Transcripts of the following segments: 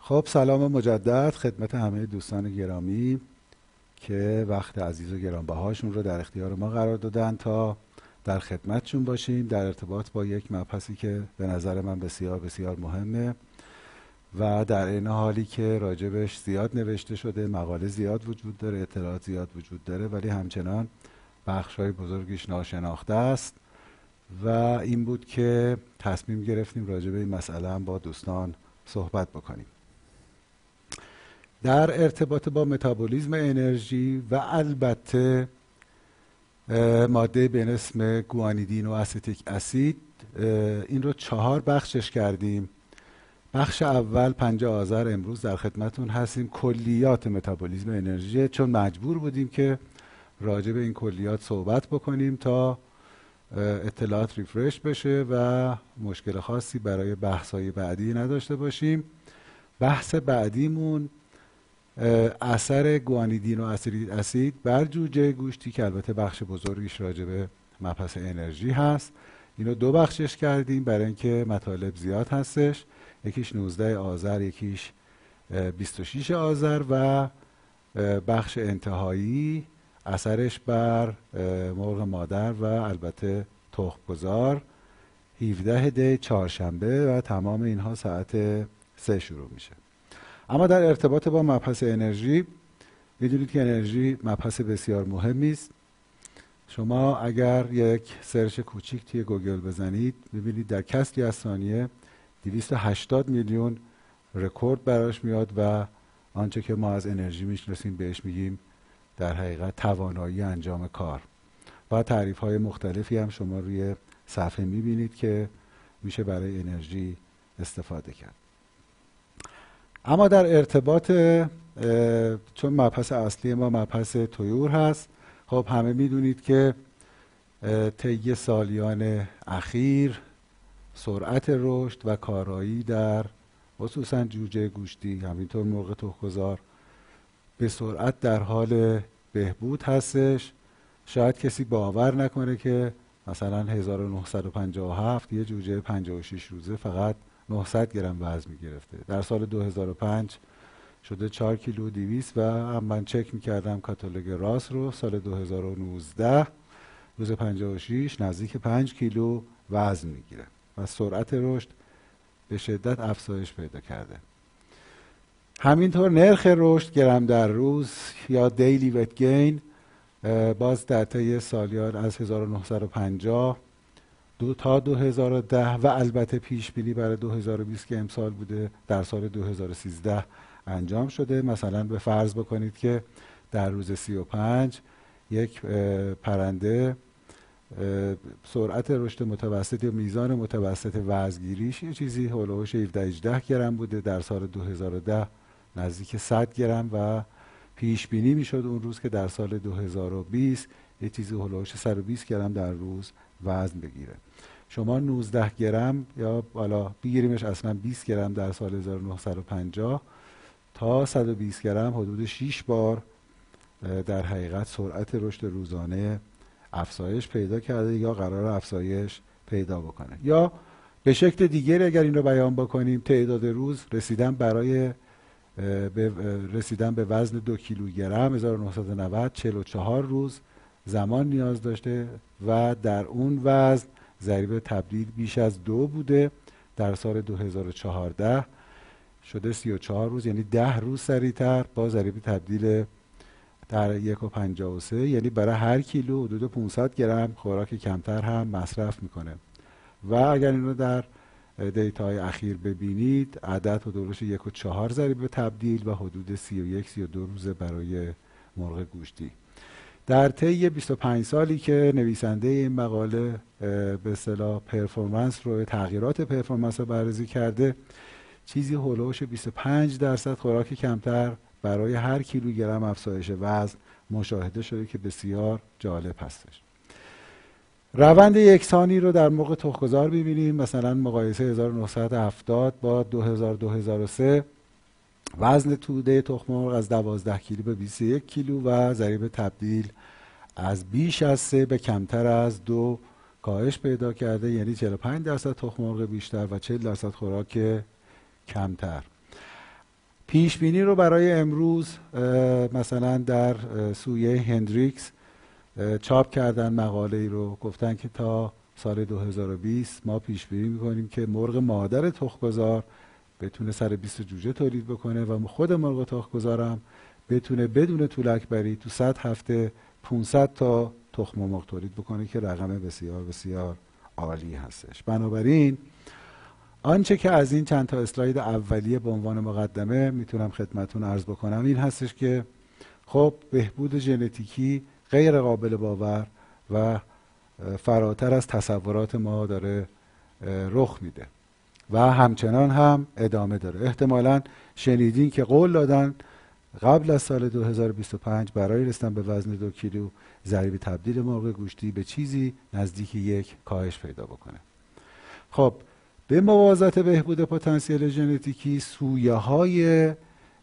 خب سلام مجدد خدمت همه دوستان گرامی که وقت عزیز و گرانبهاشون رو در اختیار ما قرار دادن تا در خدمتشون باشیم در ارتباط با یک مبحثی که به نظر من بسیار بسیار مهمه و در این حالی که راجبش زیاد نوشته شده، مقاله زیاد وجود داره، اطلاعات زیاد وجود داره، ولی همچنان بخشای بزرگیش ناشناخته است و این بود که تصمیم گرفتیم راجب این مسئله هم با دوستان صحبت بکنیم. در ارتباط با متابولیسم انرژی و البته ماده به اسم گوانیدین و استیک اسید این رو 4 بخشش کردیم. بخش اول 5 آذر امروز در خدمتون هستیم. کلیات متابولیسم انرژی، چون مجبور بودیم که راجع به این کلیات صحبت بکنیم تا اطلاعات ریفرش بشه و مشکل خاصی برای بحث‌های بعدی نداشته باشیم. بحث بعدیمون اثر گوانیدین و استیک اسید بر جوجه گوشتی که البته بخش بزرگیش راجع به مبحث انرژی هست. اینو 2 بخشش کردیم برای اینکه مطالب زیاد هستش. یکیش 19 آذر، یکیش 26 آذر و بخش انتهایی اثرش بر مرغ مادر و البته تخم‌گذار 17 دی چهارشنبه و تمام اینها ساعت 3 شروع میشه. اما در ارتباط با مبحث انرژی میدونید که انرژی مبحث بسیار مهمی است. شما اگر یک سرچ کوچیک توی گوگل بزنید میبینید در کسری از ثانیه 280 میلیون رکورد براش میاد و آنچه که ما از انرژی میشناسیم بهش میگیم در حقیقت توانایی انجام کار و تعریف های مختلفی هم شما روی صفحه میبینید که میشه برای انرژی استفاده کرد. اما در ارتباط چون مبحث اصلی ما مبحث طیور هست، خب همه میدونید که طی سالیان اخیر سرعت رشد و کارایی در خصوصا جوجه گوشتی همینطور مرغ تخم‌گذار به سرعت در حال بهبود هستش. شاید کسی باور نکنه که مثلا 1957 یه جوجه 56 روزه فقط 900 گرم وزن میگرفته. در سال 2005 شده 4 کیلو 200 و من چک میکردم کاتالوگ راس رو سال 2019 روز 56 نزدیک 5 کیلو وزن میگیره و سرعت رشد به شدت افزایش پیدا کرده. همینطور نرخ رشد گرم در روز یا دیلی وت گین باز در طی سالیان از 1950 تا 2010 و البته پیش بینی برای 2020 که امسال بوده در سال 2013 انجام شده. مثلا به فرض بکنید که در روز 35 یک پرنده سرعت رشد متوسط یا میزان متوسط وزنگیریش یه چیزی هولوش 17-18 گرم بوده، در سال 2010 نزدیک 100 گرم و پیش بینی میشد اون روز که در سال 2020 یه چیزی هولوش 120 گرم در روز وزن بگیره. شما 19 گرم یا بالا بگیریمش اصلا 20 گرم در سال 1950 تا 120 گرم حدود 6 بار در حقیقت سرعت رشد روزانه افزایش پیدا کرده یا قرار افزایش پیدا بکنه. یا به شکل دیگری اگر این رو بیان بکنیم تعداد روز رسیدن به وزن 2 کیلوگرم 1990 44 روز زمان نیاز داشته و در اون وزن ضریب تبدیل بیش از 2 بوده. در سال 2014 شده 34 روز یعنی 10 روز سریعتر با ضریب تبدیل در 1.53 یعنی برای هر کیلو حدود 500 گرم خوراک کمتر هم مصرف میکنه. و اگر این رو در دیتاهای اخیر ببینید عدد حدودش 1.4 ضریب تبدیل و حدود 31-32 روزه برای مرغ گوشتی. در طی 25 سالی که نویسنده این مقاله به اصطلاح پرفورمنس رو تغییرات پرفورمنس رو بررسی کرده چیزی هولوش 25% خوراک کمتر برای هر کیلوگرم افزایش وزن مشاهده شده که بسیار جالب هستش. روند یکسانی رو در مرغ تخم‌گذار ببینیم. مثلا مقایسه 1970 با 2002-2003 وزن توده تخم مرغ از 12 کیلو به 21 کیلو و ضریب تبدیل از بیش از 3 به کمتر از 2 کاهش پیدا کرده، یعنی 45% تخم مرغ بیشتر و 40% خوراک کمتر. پیش بینی رو برای امروز مثلا در سویه هندریکس چاپ کردن، مقاله ای رو گفتن که تا سال 2020 ما پیش بینی میکنیم که مرغ مادر تخم‌گذار بتونه سر 20 جوجه تولید بکنه و خود مرغ تخم‌گذارم بتونه بدون طولک بری تو 100 هفته 500 تا تخم مرغ تولید بکنه که رقم بسیار بسیار عالی هستش. بنابراین آنچه که از این چند تا اسلاید اولیه به عنوان مقدمه میتونم خدمتون عرض بکنم این هستش که خب بهبود ژنتیکی غیر قابل باور و فراتر از تصورات ما داره رخ میده و همچنان هم ادامه داره. احتمالاً شنیدین که قول دادن قبل از سال 2025 برای رسیدن به وزن 2 کیلو ضریب تبدیل مرغ گوشتی به چیزی نزدیک 1 کاهش پیدا بکنه. خب به موازات بهبود پتانسیل ژنتیکی سویه های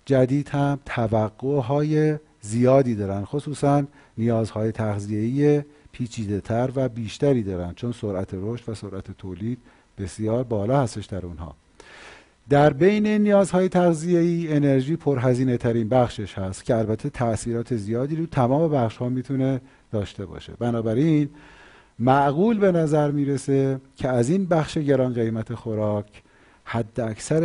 جدید هم توقعهای زیادی دارن، خصوصا نیازهای تغذیه‌ای پیچیده‌تر و بیشتری دارن چون سرعت رشد و سرعت تولید بسیار بالا هستش در اونها. در بین نیازهای تغذیه‌ای انرژی پرهزینه ترین بخشش هست که البته تأثیرات زیادی رو تمام بخش ها میتونه داشته باشه. بنابراین معقول به نظر میرسه که از این بخش گران قیمت خوراک حد اکثر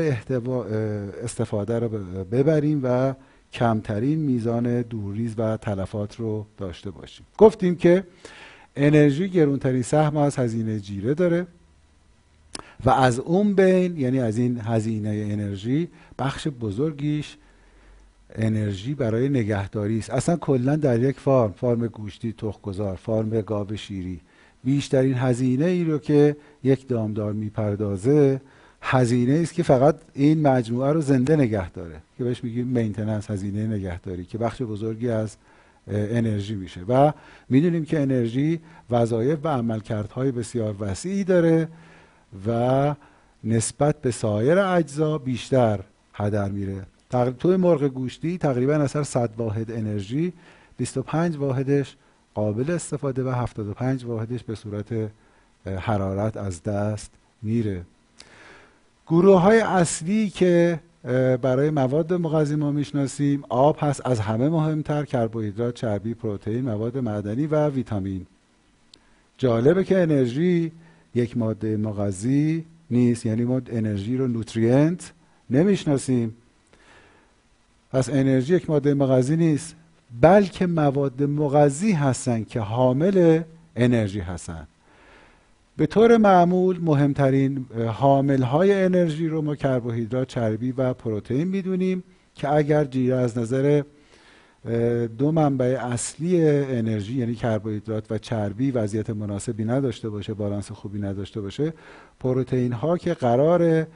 استفاده رو ببریم و کمترین میزان دورریز و تلفات رو داشته باشیم. گفتیم که انرژی گرونترین سهم از هزینه جیره داره و از اون بین، یعنی از این هزینه انرژی، بخش بزرگیش انرژی برای نگهداری است. اصلا کلا در یک فارم گوشتی، تخم‌گذار، فارم گاو شیری، بیشترین هزینه ای رو که یک دامدار میپردازه هزینه است که فقط این مجموعه رو زنده نگه داره که بهش میگیم مینتیننس، هزینه نگهداری، که بخش بزرگی از انرژی میشه. و میدونیم که انرژی وظایف و عملکردهای بسیار وسیعی داره و نسبت به سایر اجزا بیشتر هدر میره. توی مرغ گوشتی تقریبا اثر 100 واحد انرژی 25 واحدش قابل استفاده و 75 واحدش به صورت حرارت از دست میره. گروه های اصلی که برای مواد مغذی ما میشناسیم آب هست، از همه مهمتر کربوهیدرات، چربی، پروتئین، مواد معدنی و ویتامین. جالبه که انرژی یک ماده مغذی نیست، یعنی ما انرژی رو نوتریانت نمیشناسیم. پس انرژی یک ماده مغذی نیست، بلکه مواد مغذی هستن که حامل انرژی هستن. به طور معمول مهمترین حامل‌های انرژی رو ما کربوهیدرات، چربی و پروتئین میدونیم که اگر جیره از نظر دو منبع اصلی انرژی یعنی کربوهیدرات و چربی وضعیت مناسبی نداشته باشه، بالانس خوبی نداشته باشه، پروتئین ها که قراره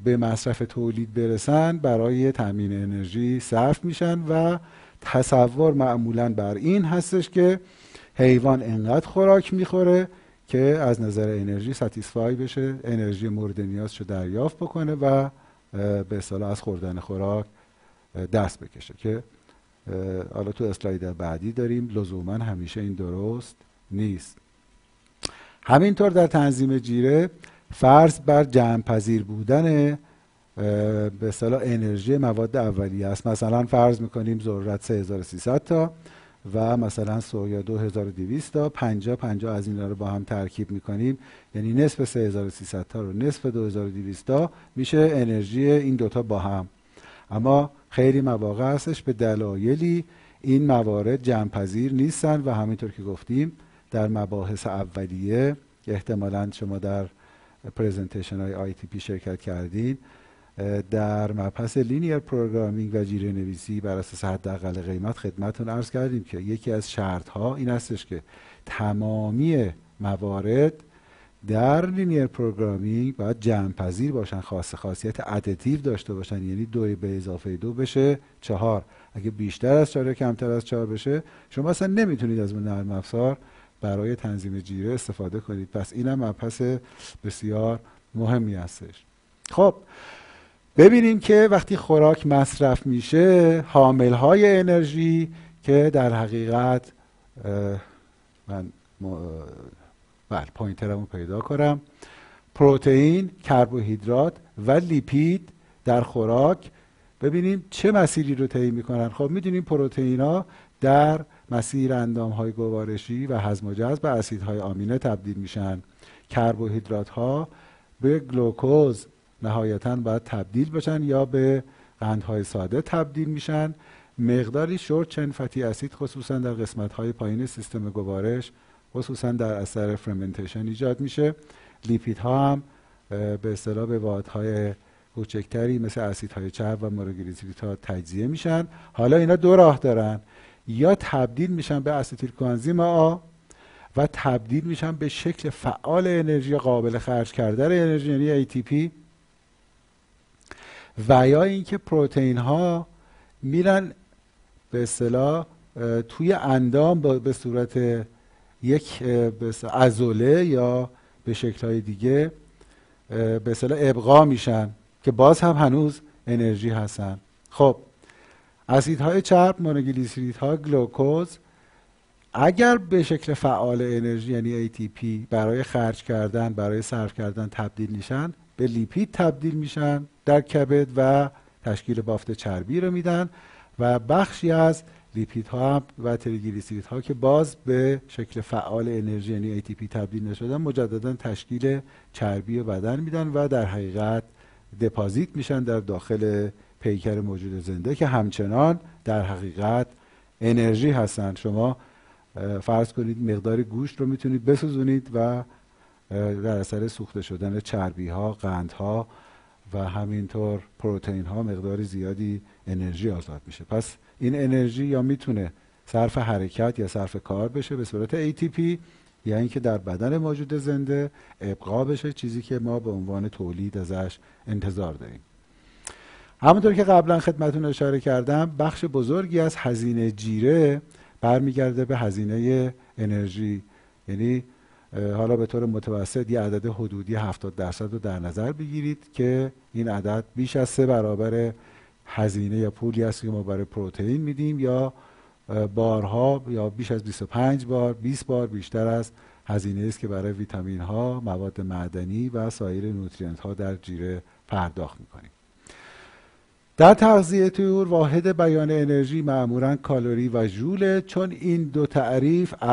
به مصرف تولید برسن برای تامین انرژی صرف میشن و تصور معمولاً بر این هستش که حیوان انقدر خوراک میخوره که از نظر انرژی ساتیسفای بشه، انرژی مورد نیازشو دریافت بکنه و به اصطلاح از خوردن خوراک دست بکشه، که حالا تو اسلاید بعدی داریم لزوما همیشه این درست نیست. همینطور در تنظیم جیره فرض بر جمع پذیر بودن به اصطلاح انرژی مواد اولیه است. مثلا فرض میکنیم ذرت 3300 تا و مثلا سویا 2200 تا، 50 از اینا رو با هم ترکیب میکنیم، یعنی نصف 3300 تا رو نصف 2200 تا میشه انرژی این دوتا با هم. اما خیلی مواقع هستش به دلایلی این موارد جمع پذیر نیستن و همینطور که گفتیم در مباحث اولیه احتمالاً شما در پریزنتیشن های آی تی پی شرکت کردین، در مبحث لینیر پروگرامینگ و جیره نویسی بر اساس حداقل قیمت خدمتتون عرض کردیم که یکی از شرط ها این هستش که تمامی موارد در لینیر پروگرامینگ باید جمع پذیر باشن، خاصیت ادیتیو داشته باشن، یعنی 2 به اضافه 2 بشه 4. اگه بیشتر از 4 یا کمتر از 4 بشه شما اصلا نمیتونید از اون نرم افزار برای تنظیم جیره استفاده کنید. پس اینم مبحث بسیار مهمی هستش. خب ببینیم که وقتی خوراک مصرف میشه حاملهای انرژی که در حقیقت من پوینترمو پیدا کنم، پروتئین، کربوهیدرات و لیپید در خوراک ببینیم چه مسیری رو طی میکنن. خب میدونیم پروتئین ها در مسیر اندام های گوارشی و هضم و جذب به اسیدهای آمینه تبدیل میشن. کربوهیدرات ها به گلوکوز نهایتاً باید تبدیل بشن یا به قندهای ساده تبدیل میشن. مقداری شورت چین فتی اسید خصوصا در قسمت های پایین سیستم گوارش خصوصا در اثر فرمنتیشن ایجاد میشه. لیپید ها هم به اصطلاح به واحدهای کوچکتری مثل اسیدهای چرب و مونوگلیسیریدها تجزیه میشن. حالا اینا دو راه دارن، یا تبدیل میشن به استیل کوانزیم آ و تبدیل میشن به شکل فعال انرژی قابل خرج کردن انرژی یعنی ATP، و یا اینکه پروتئین ها میرن به اصطلاح توی اندام به صورت یک عضله یا به شکل‌های دیگه به اصطلاح ابقا میشن که باز هم هنوز انرژی هستن. خب اسیدهای چرب، مونوگلیسیریدها، گلوکوز اگر به شکل فعال انرژی یعنی ATP برای خرج کردن، برای صرف کردن تبدیل میشن، به لیپید تبدیل میشن در کبد و تشکیل بافت چربی رو میدن و بخشی از لیپیدها هم و تریگلیسیریدها که باز به شکل فعال انرژی یعنی ATP تبدیل نشدن مجددا تشکیل چربی بدن میدن و در حقیقت دپازیت میشن در داخل پیکر موجود زنده که همچنان در حقیقت انرژی هستن. شما فرض کنید مقدار گوشت رو میتونید بسوزونید و در اثر سوخته شدن چربی ها، قندها و همینطور پروتئین ها مقدار زیادی انرژی آزاد میشه. پس این انرژی یا میتونه صرف حرکت یا صرف کار بشه به صورت ATP، یا اینکه در بدن موجود زنده ابقا بشه، چیزی که ما به عنوان تولید ازش انتظار داریم. همونطور که قبلا خدمتتون اشاره کردم، بخش بزرگی از هزینه جیره برمیگرده به هزینه انرژی. یعنی حالا به طور متوسط یه عدد حدودی 70% رو در نظر بگیرید که این عدد بیش از 3 برابر هزینه یا پولی است که ما برای پروتئین میدیم، یا بارها یا بیش از 25 بار 20 بار بیشتر از هزینه است که برای ویتامین ها، مواد معدنی و سایر نوترینت ها در جیره پرداخت میکنیم. در تغذیه طیور واحد بیان انرژی معمولاً کالری و ژوله. چون این دو تعریف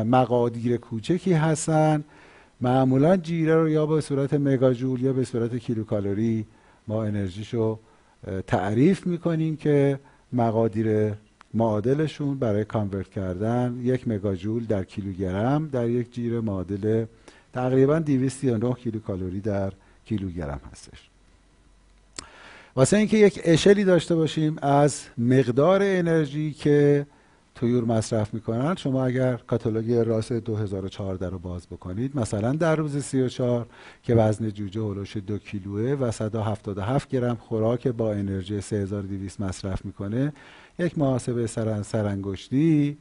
مقادیر کوچکی هستن، معمولاً جیره رو یا به صورت مگاژول یا به صورت کیلوکالری ما انرژیشو تعریف میکنیم که مقادیر معادلشون برای کانورت کردن 1 مگاژول در کیلوگرم در یک جیره معادل تقریباً 239 کیلوکالری در کیلوگرم هستش. واسه اینکه یک اشلی داشته باشیم از مقدار انرژی که طیور مصرف میکنن، شما اگر کاتالوگ راس 2014 رو باز بکنید، مثلا در روز 34 که وزن جوجه هولوش 2 کیلوه و 177 گرم خوراک با انرژی 3200 مصرف میکنه، یک محاسبه سرانگشتی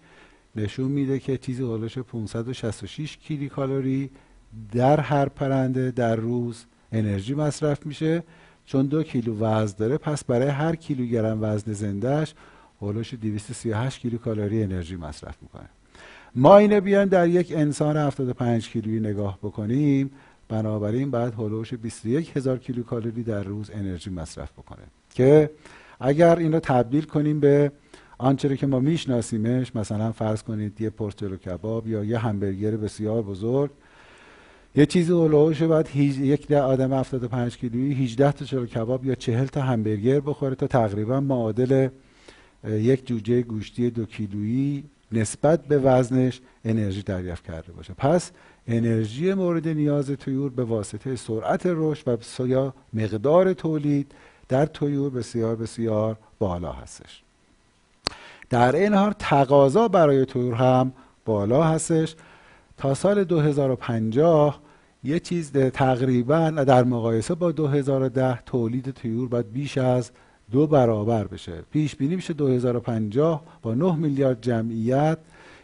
نشون میده که چیزی هولوش 566 کیلو کالری در هر پرنده در روز انرژی مصرف میشه. چون 2 کیلو وزن داره، پس برای هر کیلوگرم وزن زندهش هولوش 238 کیلو کالری انرژی مصرف میکنه. ما اینو بیان در یک انسان 75 کیلویی نگاه بکنیم، بنابراین باید هولوش 21000 کیلو کالری در روز انرژی مصرف بکنه که اگر اینو تبدیل کنیم به آنچه که ما میشناسیمش، مثلا فرض کنید یه پرچلو کباب یا یه همبرگر بسیار بزرگ، یه چیزی هولوش باید یک آدم 75 کیلویی 18 تا چلو کباب یا 40 تا همبرگر بخوره تا تقریبا معادل یک جوجه گوشتی 2 کیلویی نسبت به وزنش انرژی دریافت کرده باشه. پس انرژی مورد نیاز طیور به واسطه سرعت رشد و یا مقدار تولید در طیور بسیار بسیار بالا هستش. در این حال تقاضا برای طیور هم بالا هستش. تا سال 2050 یه چیز تقریبا در مقایسه با 2010 تولید طیور باید بیش از 2 برابر بشه. پیش بینی میشه 2050 با 9 میلیارد جمعیت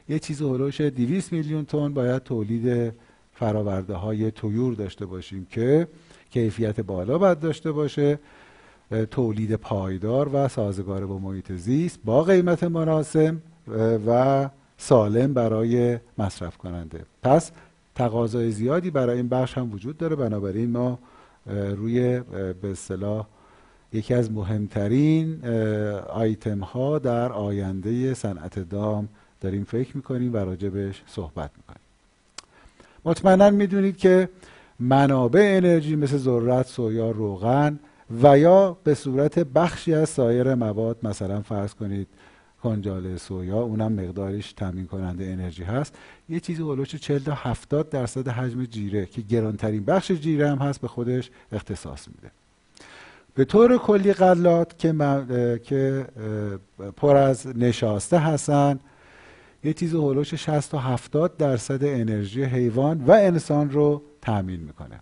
یه چیز هولوش 200 میلیون تن باید تولید فراورده های طیور داشته باشیم که کیفیت بالا باید داشته باشه، تولید پایدار و سازگار با محیط زیست با قیمت مناسب و سالم برای مصرف کننده. پس تقاضای زیادی برای این بخش هم وجود داره، بنابراین ما روی به اصطلاح یکی از مهمترین آیتم ها در آینده صنعت دام داریم فکر میکنیم و راجبش صحبت میکنیم. مطمئنا میدونید که منابع انرژی مثل ذرت، سویا، روغن و یا به صورت بخشی از سایر مواد، مثلا فرض کنید کنجاله سویا، اونم مقدارش تامین کننده انرژی هست، یه چیزی هولوش 40 تا 70% حجم جیره که گرانترین بخش جیره هم هست به خودش اختصاص میده. به طور کلی غلات که پر از نشاسته هستن، یه چیزی هولوش 60 تا 70% انرژی حیوان و انسان رو تامین میکنه.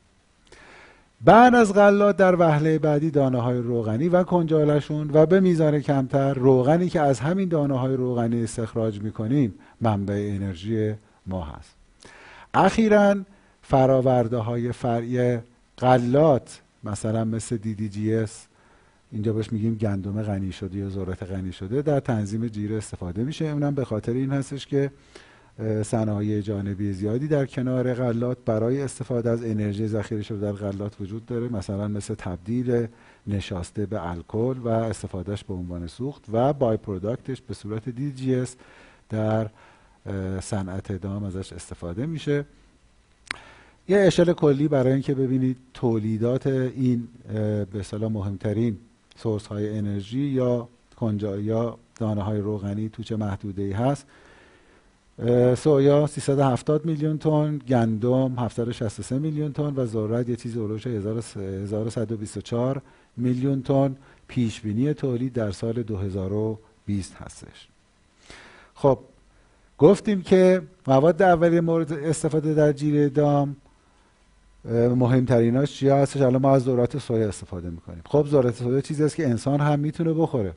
بعد از غلات در وهله بعدی دانه های روغنی و کنجالشون و به میزان کمتر روغنی که از همین دانه های روغنی استخراج میکنیم منبع انرژی ما هست. اخیراً فراورده های فرعی غلات مثلا مثل DDGS، اینجا بهش میگیم گندم غنی شده یا ذرت غنی شده، در تنظیم جیره استفاده میشه. اونم به خاطر این هستش که صنایع جانبی زیادی در کنار غلات برای استفاده از انرژی ذخیره شده در غلات وجود داره، مثلا مثل تبدیل نشاسته به الکل و استفادهش به عنوان سوخت و بای پروداکتش به صورت DDGS در صنعت دام ازش استفاده میشه. یه اشل کلی برای اینکه ببینید تولیدات این به اصطلاح مهمترین سورس های انرژی یا دانه های روغنی تو چه محدوده‌ای هست. سویا 370 میلیون تن، گندم 763 میلیون تن و ذرت یه چیزی اولوش 1124 میلیون تن. پیش بینی تولید در سال 2020 هستش. خب گفتیم که مواد اولیه مورد استفاده در جیره دام مهمتریناش چیا هستش؟ الان ما از ذرت سویا استفاده میکنیم. خب ذرت سویا چیزی است که انسان هم میتونه بخوره،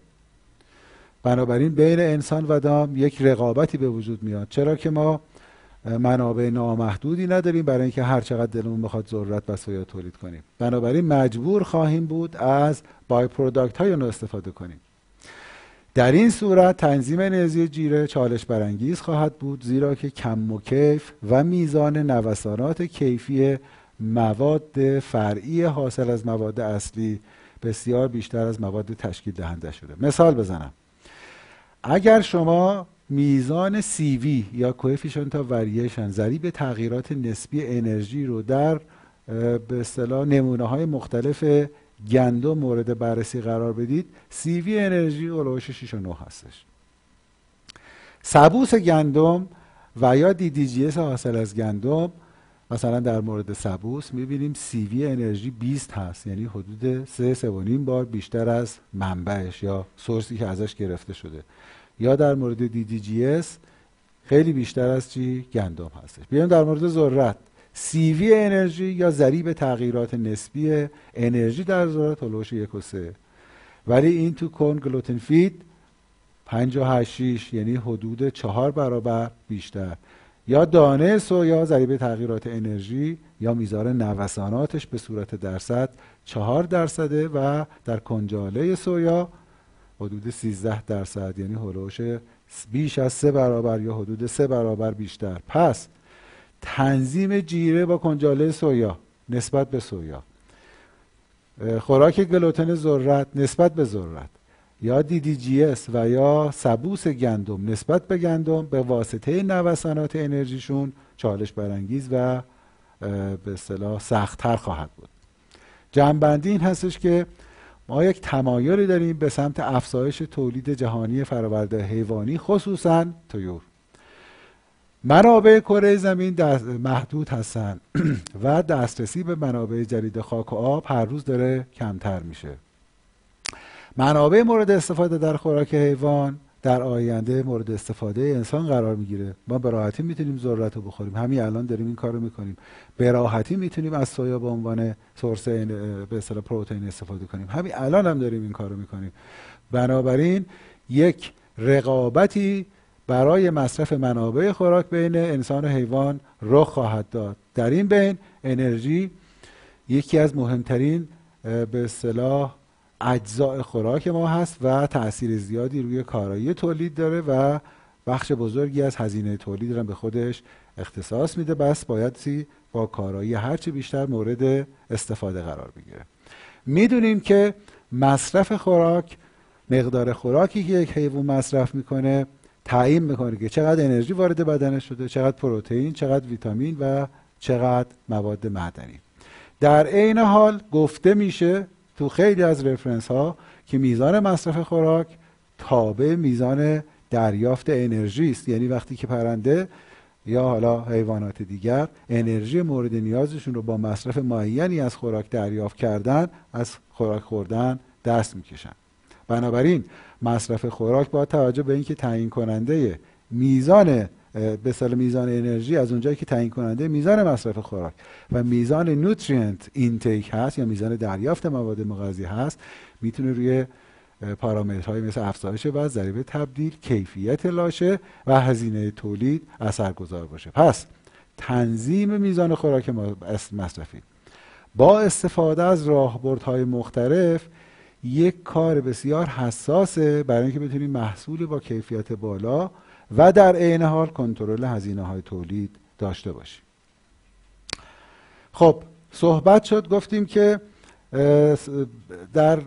بنابراین بین انسان و دام یک رقابتی به وجود میاد، چرا که ما منابع نامحدودی نداریم برای اینکه هر چقدر دلمون بخواد ذرت و سویا تولید کنیم. بنابراین مجبور خواهیم بود از بای پروداکت های اون استفاده کنیم. در این صورت تنظیم انرژی جیره چالش برانگیز خواهد بود، زیرا که کم و کیف و میزان نوسانات کیفی مواد فرعی حاصل از مواد اصلی بسیار بیشتر از مواد تشکیل دهنده شده. مثال بزنم، اگر شما میزان CV یا کوئفیشنت آف واریشن، ضریب تغییرات نسبی انرژی رو در به اصطلاح نمونه‌های مختلف گندم مورد بررسی قرار بدید، CV انرژی اولوش 6 و 9 هستش. سبوس گندم و یا DDGS حاصل از گندم، مثلا در مورد سبوس میبینیم CV انرژی 20 هست، یعنی حدود 3.5 بار بیشتر از منبعش یا سورسی که ازش گرفته شده. یا در مورد DDGS خیلی بیشتر از گندم هستش. بیایم در مورد ذرت، CV انرژی یا ضریب تغییرات نسبی انرژی در ذرت هولوش 1 و 3، ولی این تو کورن گلوتن فید 5.86، یعنی حدود 4 برابر بیشتر. یا دانه سویا ضریب تغییرات انرژی یا میزان نوساناتش به صورت درصد 4% و در کنجاله سویا حدود 13%، یعنی هولوش بیش از 3 برابر یا حدود 3 برابر بیشتر. پس تنظیم جیره با کنجاله سویا نسبت به سویا، خوراک گلوتن ذرت نسبت به ذرت، یا DDGS و یا سبوس گندم نسبت به گندم به واسطه نوسانات انرژیشون چالش برانگیز و به اصطلاح سخت‌تر خواهد بود. جمع‌بندی این هستش که ما یک تمایلی داریم به سمت افزایش تولید جهانی فرآورده حیوانی، خصوصاً طیور. منابع کره زمین محدود هستند و دسترسی به منابع جدید خاک و آب هر روز داره کمتر میشه. منابع مورد استفاده در خوراک حیوان در آینده مورد استفاده انسان قرار میگیره. ما به راحتی میتونیم ذرت رو بخوریم، همین الان داریم این کارو میکنیم. به راحتی میتونیم از سویا به عنوان سورس به اصطلاح پروتئین استفاده کنیم، همین الان هم داریم این کارو میکنیم. بنابراین یک رقابتی برای مصرف منابع خوراک بین انسان و حیوان رخ خواهد داد. در این بین انرژی یکی از مهمترین به اصطلاح اجزاء خوراک ما هست و تأثیر زیادی روی کارایی تولید داره و بخش بزرگی از هزینه تولید را به خودش اختصاص میده. بس باید با کارایی هرچی بیشتر مورد استفاده قرار بگیره. میدونیم که مصرف خوراک، مقدار خوراکی که یک حیوان مصرف میکنه تعیین میکنه که چقدر انرژی وارد بدنش شده، چقدر پروتئین، چقدر ویتامین و چقدر مواد معدنی. در عین حال گفته میشه تو خیلی از رفرنس ها که میزان مصرف خوراک تابع میزان دریافت انرژی است. یعنی وقتی که پرنده یا حالا حیوانات دیگر انرژی مورد نیازشون رو با مصرف معینی از خوراک دریافت کردن، از خوراک خوردن دست میکشن. بنابراین مصرف خوراک با توجه به اینکه تعیین کننده میزان به اصطلاح میزان انرژی از اونجایی که تعیین کننده میزان مصرف خوراک و میزان نوترینت اینتیک هست یا میزان دریافت مواد مغذی هست، میتونه روی پارامترهای مثل افزایش وزن، ضریب تبدیل، کیفیت لاشه و هزینه تولید اثرگذار باشه. پس تنظیم میزان خوراک مصرفی با استفاده از راهبردهای مختلف یک کار بسیار حساسه برای اینکه بتونیم محصولی با کیفیت بالا و در عین حال کنترل هزینه‌های تولید داشته باشیم. خب صحبت شد، گفتیم که در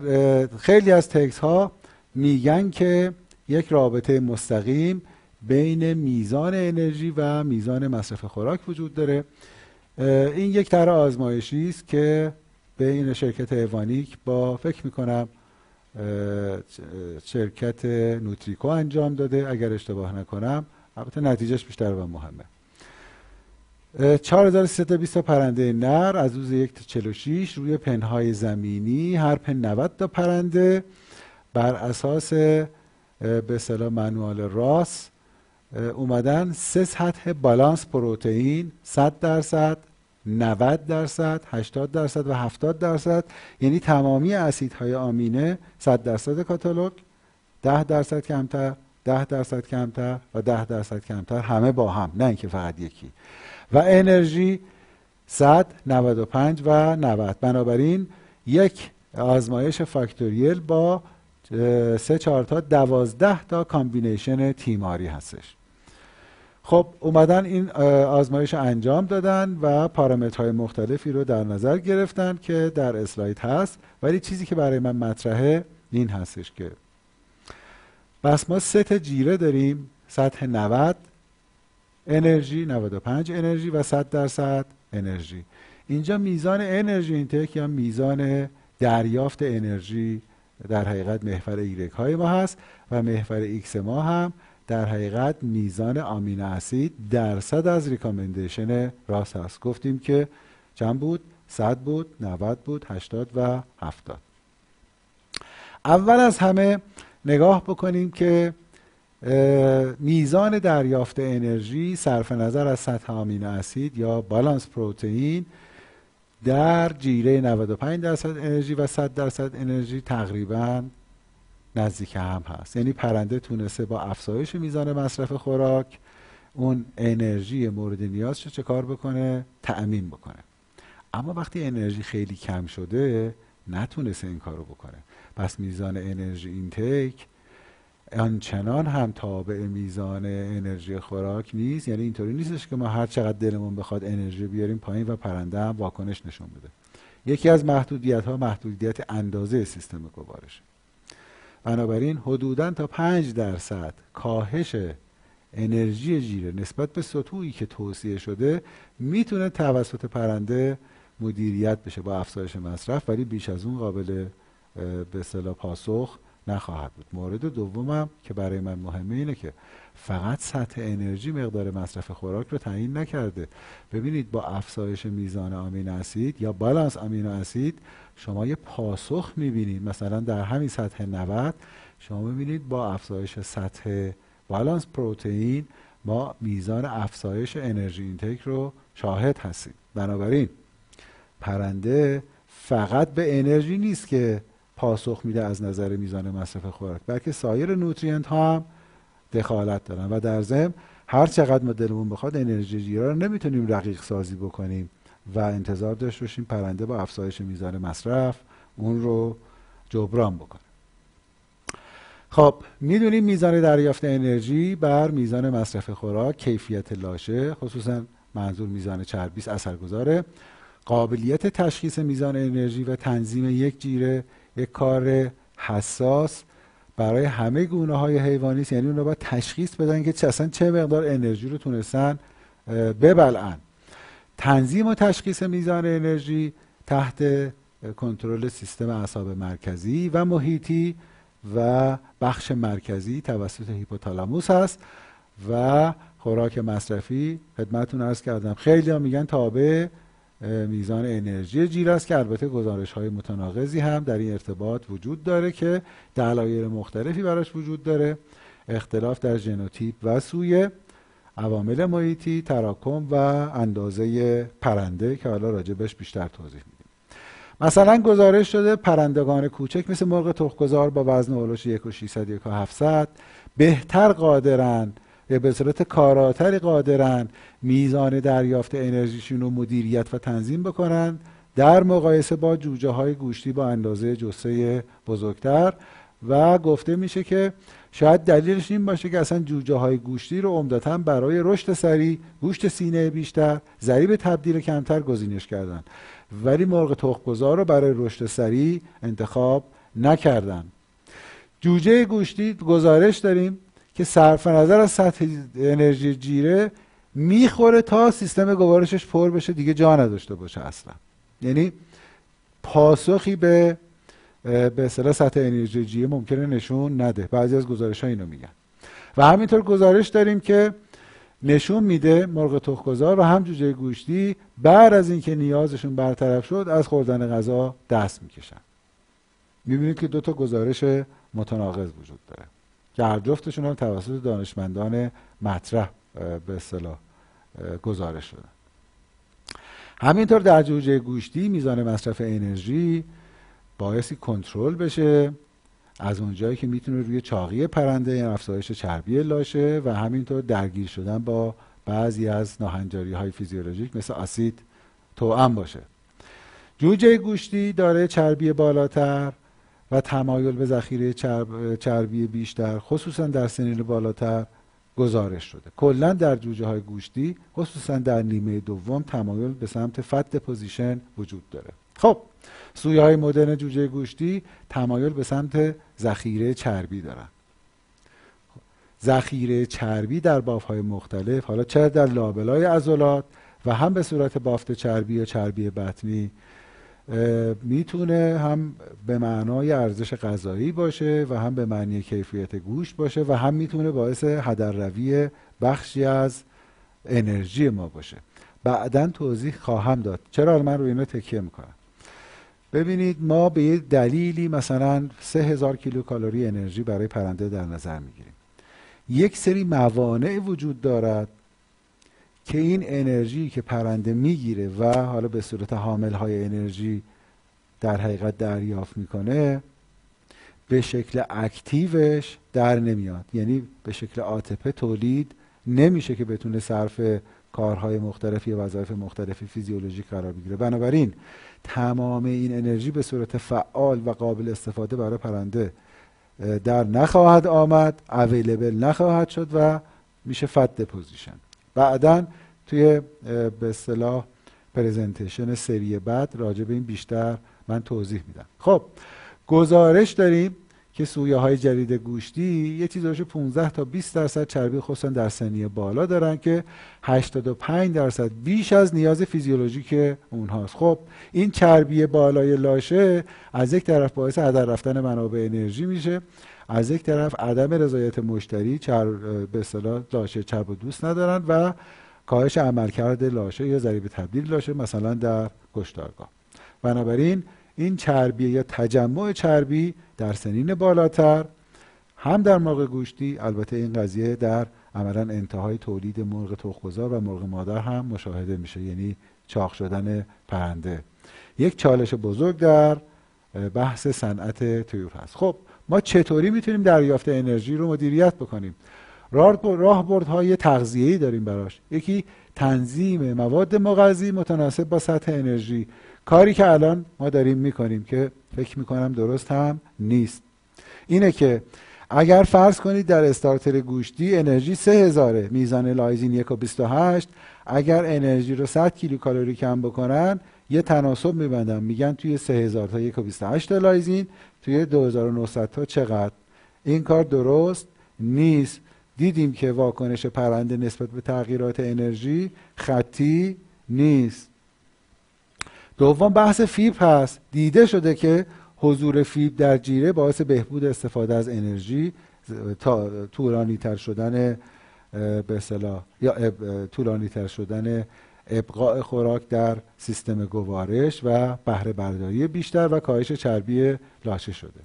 خیلی از تکست ها میگن که یک رابطه مستقیم بین میزان انرژی و میزان مصرف خوراک وجود داره. این یک طرح آزمایشی است که بین شرکت ایوانیک با فکر میکنم شرکت نوتریکو انجام داده اگر اشتباه نکنم، البته نتیجهش بیشتر و مهمه. 4320 تا پرنده نر از روز 1 تا 46 روی پنهای زمینی، هر پن 90 تا پرنده، بر اساس به اصطلاح منوال راس اومدن 3 سطح بالانس پروتئین 100%، 90%، 80% و 70%، یعنی تمامی اسیدهای آمینه 100% کاتالوگ، 10% کمتر، 10% کمتر و 10% کمتر، همه با هم، نه اینکه فقط یکی. و انرژی 100، 95 و 90. بنابراین یک آزمایش فاکتوریل با 3 4 تا 12 تا کامبینیشن تیماری هستش. خب اومدن این آزمایش انجام دادن و پارامترهای مختلفی رو در نظر گرفتن که در اسلاید هست، ولی چیزی که برای من مطرحه این هستش که بس ما 3 تا جیره داریم، سطح 90 انرژی، 95 انرژی و 100% انرژی. اینجا میزان انرژی اینتیک یا میزان دریافت انرژی در حقیقت محور ایگرگ های ما هست و محور ایکس ما هم در حقیقت میزان آمینو اسید درصد از ریکامندیشن راس هست. گفتیم که چند بود؟ 100 بود، 90 بود، 80 و 70. اول از همه نگاه بکنیم که میزان دریافت انرژی صرف نظر از سطح آمینو اسید یا بالانس پروتئین در جیره 95% انرژی و 100% انرژی تقریبا نزدیک هم هست. یعنی پرنده تونسته با افزایش میزان مصرف خوراک اون انرژی مورد نیازش چه کار بکنه؟ تأمین بکنه. اما وقتی انرژی خیلی کم شده نتونسته این کارو بکنه. پس میزان انرژی اینتیک آنچنان هم تابع میزان انرژی خوراک نیست. یعنی اینطوری نیستش که ما هر چقدر دلمون بخواد انرژی بیاریم پایین و پرنده هم واکنش نشون بده. یکی از محدودیت ها محدودیت اندازه سیستم گوارش. بنابراین حدوداً تا 5% کاهش انرژی جیره نسبت به سطوحی که توصیه شده میتونه توسط پرنده مدیریت بشه با افزایش مصرف، ولی بیش از اون قابل به اصطلاح پاسخ نخواهد بود. مورد دومم که برای من مهمه اینه که فقط سطح انرژی مقدار مصرف خوراک رو تعیین نکرده. ببینید با افزایش میزان آمینو اسید یا بالانس آمینو اسید شما یه پاسخ میبینید. مثلا در همین سطح 90 شما میبینید با افزایش سطح بالانس پروتئین ما میزان افزایش انرژی اینتیک رو شاهد هستیم. بنابراین پرنده فقط به انرژی نیست که پاسخ میده از نظر میزان مصرف خوراک، بلکه سایر نوترینت ها هم دخالت دارن و در ضمن هر چقدر ما دلمون بخواد انرژی جیره رو نمیتونیم رقیق سازی بکنیم و انتظار داشته باشیم پرنده با افزایش میزان مصرف اون رو جبران بکنه. خب میدونیم میزان دریافت انرژی بر میزان مصرف خوراک، کیفیت لاشه، خصوصا منظور میزان چربی اثرگذاره. قابلیت تشخیص میزان انرژی و تنظیم یک جیره یک کار حساس برای همه گونه های حیوانی است. یعنی اونا باید تشخیص بدن که اصلا چه مقدار انرژی رو تونستن ببلعن. تنظیم و تشخیص میزان انرژی تحت کنترل سیستم اعصاب مرکزی و محیطی و بخش مرکزی توسط هیپوتالاموس هست و خوراک مصرفی خدمتتون عرض کردم خیلی ها میگن تابع میزان انرژی جیر است که البته گزارش های متناقضی هم در این ارتباط وجود داره که دلایل مختلفی براش وجود داره، اختلاف در ژنوتیپ و سوی عوامل محیطی، تراکم و اندازه پرنده که حالا راجبش بیشتر توضیح میدیم. مثلا گزارش شده پرندگان کوچک مثل مرغ تخم‌گذار با وزن هولوش 1600 1700 بهتر قادرن یا به صورت کاراتری قادرن میزان دریافت انرژیشون رو مدیریت و تنظیم بکنن در مقایسه با جوجه های گوشتی با اندازه جثه بزرگتر و گفته میشه که شاید دلیلش این باشه که اصلا جوجه های گوشتی رو عمدتاً برای رشد سریع، گوشت سینه بیشتر، ضریب تبدیل کمتر گزینش کردن ولی مرغ تخم‌گذار رو برای رشد سریع انتخاب نکردن. جوجه گوشتی گزارش داریم که صرف نظر از سطح انرژی جیره میخوره تا سیستم گوارشش پر بشه دیگه جا نداشته باشه اصلا. یعنی پاسخی به اصطلاح سطح انرژی جیره ممکنه نشون نده. بعضی از گزارش ها اینو میگن و همینطور گزارش داریم که نشون میده مرغ تخم‌گذار و هم جوجه گوشتی بعد از اینکه نیازشون برطرف شد از خوردن غذا دست میکشن. میبینید که دو تا گزارش متناقض وجود داره که هر جفتشون هم توسط دانشمندان مطرح به اصطلاح گزارش شدن. همینطور در جوجه گوشتی میزان مصرف انرژی باعثی کنترل بشه از اونجایی که میتونه روی چاقی پرنده یا افزایش چربی لاشه و همینطور درگیر شدن با بعضی از ناهنجاری های فیزیولوژیک مثل اسید توأم باشه. جوجه گوشتی داره چربی بالاتر و تمایل به ذخیره چربی بیشتر خصوصا در سنین بالاتر گزارش شده. کلا در جوجه های گوشتی خصوصا در نیمه دوم تمایل به سمت فت دپوزیشن وجود داره. خب سویه های مدرن جوجه گوشتی تمایل به سمت ذخیره چربی دارن. ذخیره چربی در بافهای مختلف، حالا چه در لابلای عضلات و هم به صورت بافت چربی یا چربی بطنی، میتونه هم به معنای ارزش غذایی باشه و هم به معنی کیفیت گوشت باشه و هم میتونه باعث هدرروی بخشی از انرژی ما باشه. بعداً توضیح خواهم داد چرا من روی اینا تکیه میکنم. ببینید ما به یه دلیلی مثلا 3000 کیلوکالری انرژی برای پرنده در نظر میگیریم. یک سری موانع وجود دارد که این انرژی که پرنده میگیره و حالا به صورت حامل های انرژی در حقیقت دریافت میکنه به شکل اکتیوش در نمیاد، یعنی به شکل عاطفه تولید نمیشه که بتونه صرف کارهای مختلفی یا وظایف مختلفی فیزیولوژیک قرار بگیره. بنابراین تمام این انرژی به صورت فعال و قابل استفاده برای پرنده در نخواهد آمد، اویلیبل نخواهد شد و میشه فت دپوزیشن. بعداً توی به اصطلاح پرزنتیشن سری بعد راجع به این بیشتر من توضیح میدم. خب گزارش داریم که سویه های جدید گوشتی یه چیزی 15 تا 20% چربی خصوصا در سنی بالا دارن که 85% بیش از نیاز فیزیولوژیک اونهاست. خب این چربی بالای لاشه از یک طرف باعث هدر رفتن منابع انرژی میشه، از یک طرف عدم رضایت مشتری به اصطلاح لاشه چرب و دوست ندارن و کاهش عملکرد لاشه یا ضریب تبدیل لاشه مثلا در کشتارگاه. بنابراین این چربی یا تجمع چربی در سنین بالاتر هم در مرغ گوشتی، البته این قضیه در عملا انتهای تولید مرغ تخم‌گذار و مرغ مادر هم مشاهده میشه، یعنی چاق شدن پرنده. یک چالش بزرگ در بحث صنعت طیور هست. خب ما چطوری میتونیم دریافت انرژی رو مدیریت بکنیم؟ راهبردهای تغذیه‌ای داریم براش. یکی تنظیم مواد مغذی متناسب با سطح انرژی، کاری که الان ما داریم میکنیم که فکر میکنم درست هم نیست. اینه که اگر فرض کنید در استارتر گوشتی انرژی 3000، میزان لایزین 1.28، اگر انرژی رو 100 کیلوکالری کم بکنن یه تناسب میبندن، میگن توی 3000 تا 1.28 لایزین، توی 2900 تا چقدر. این کار درست نیست. دیدیم که واکنش پرنده نسبت به تغییرات انرژی خطی نیست. دوم بحث فیبر هست. دیده شده که حضور فیبر در جیره باعث بهبود استفاده از انرژی، طولانی تر شدن به اصطلاح یا طولانی تر شدن ابقاء خوراک در سیستم گوارش و بهره برداری بیشتر و کاهش چربی لاشه شده.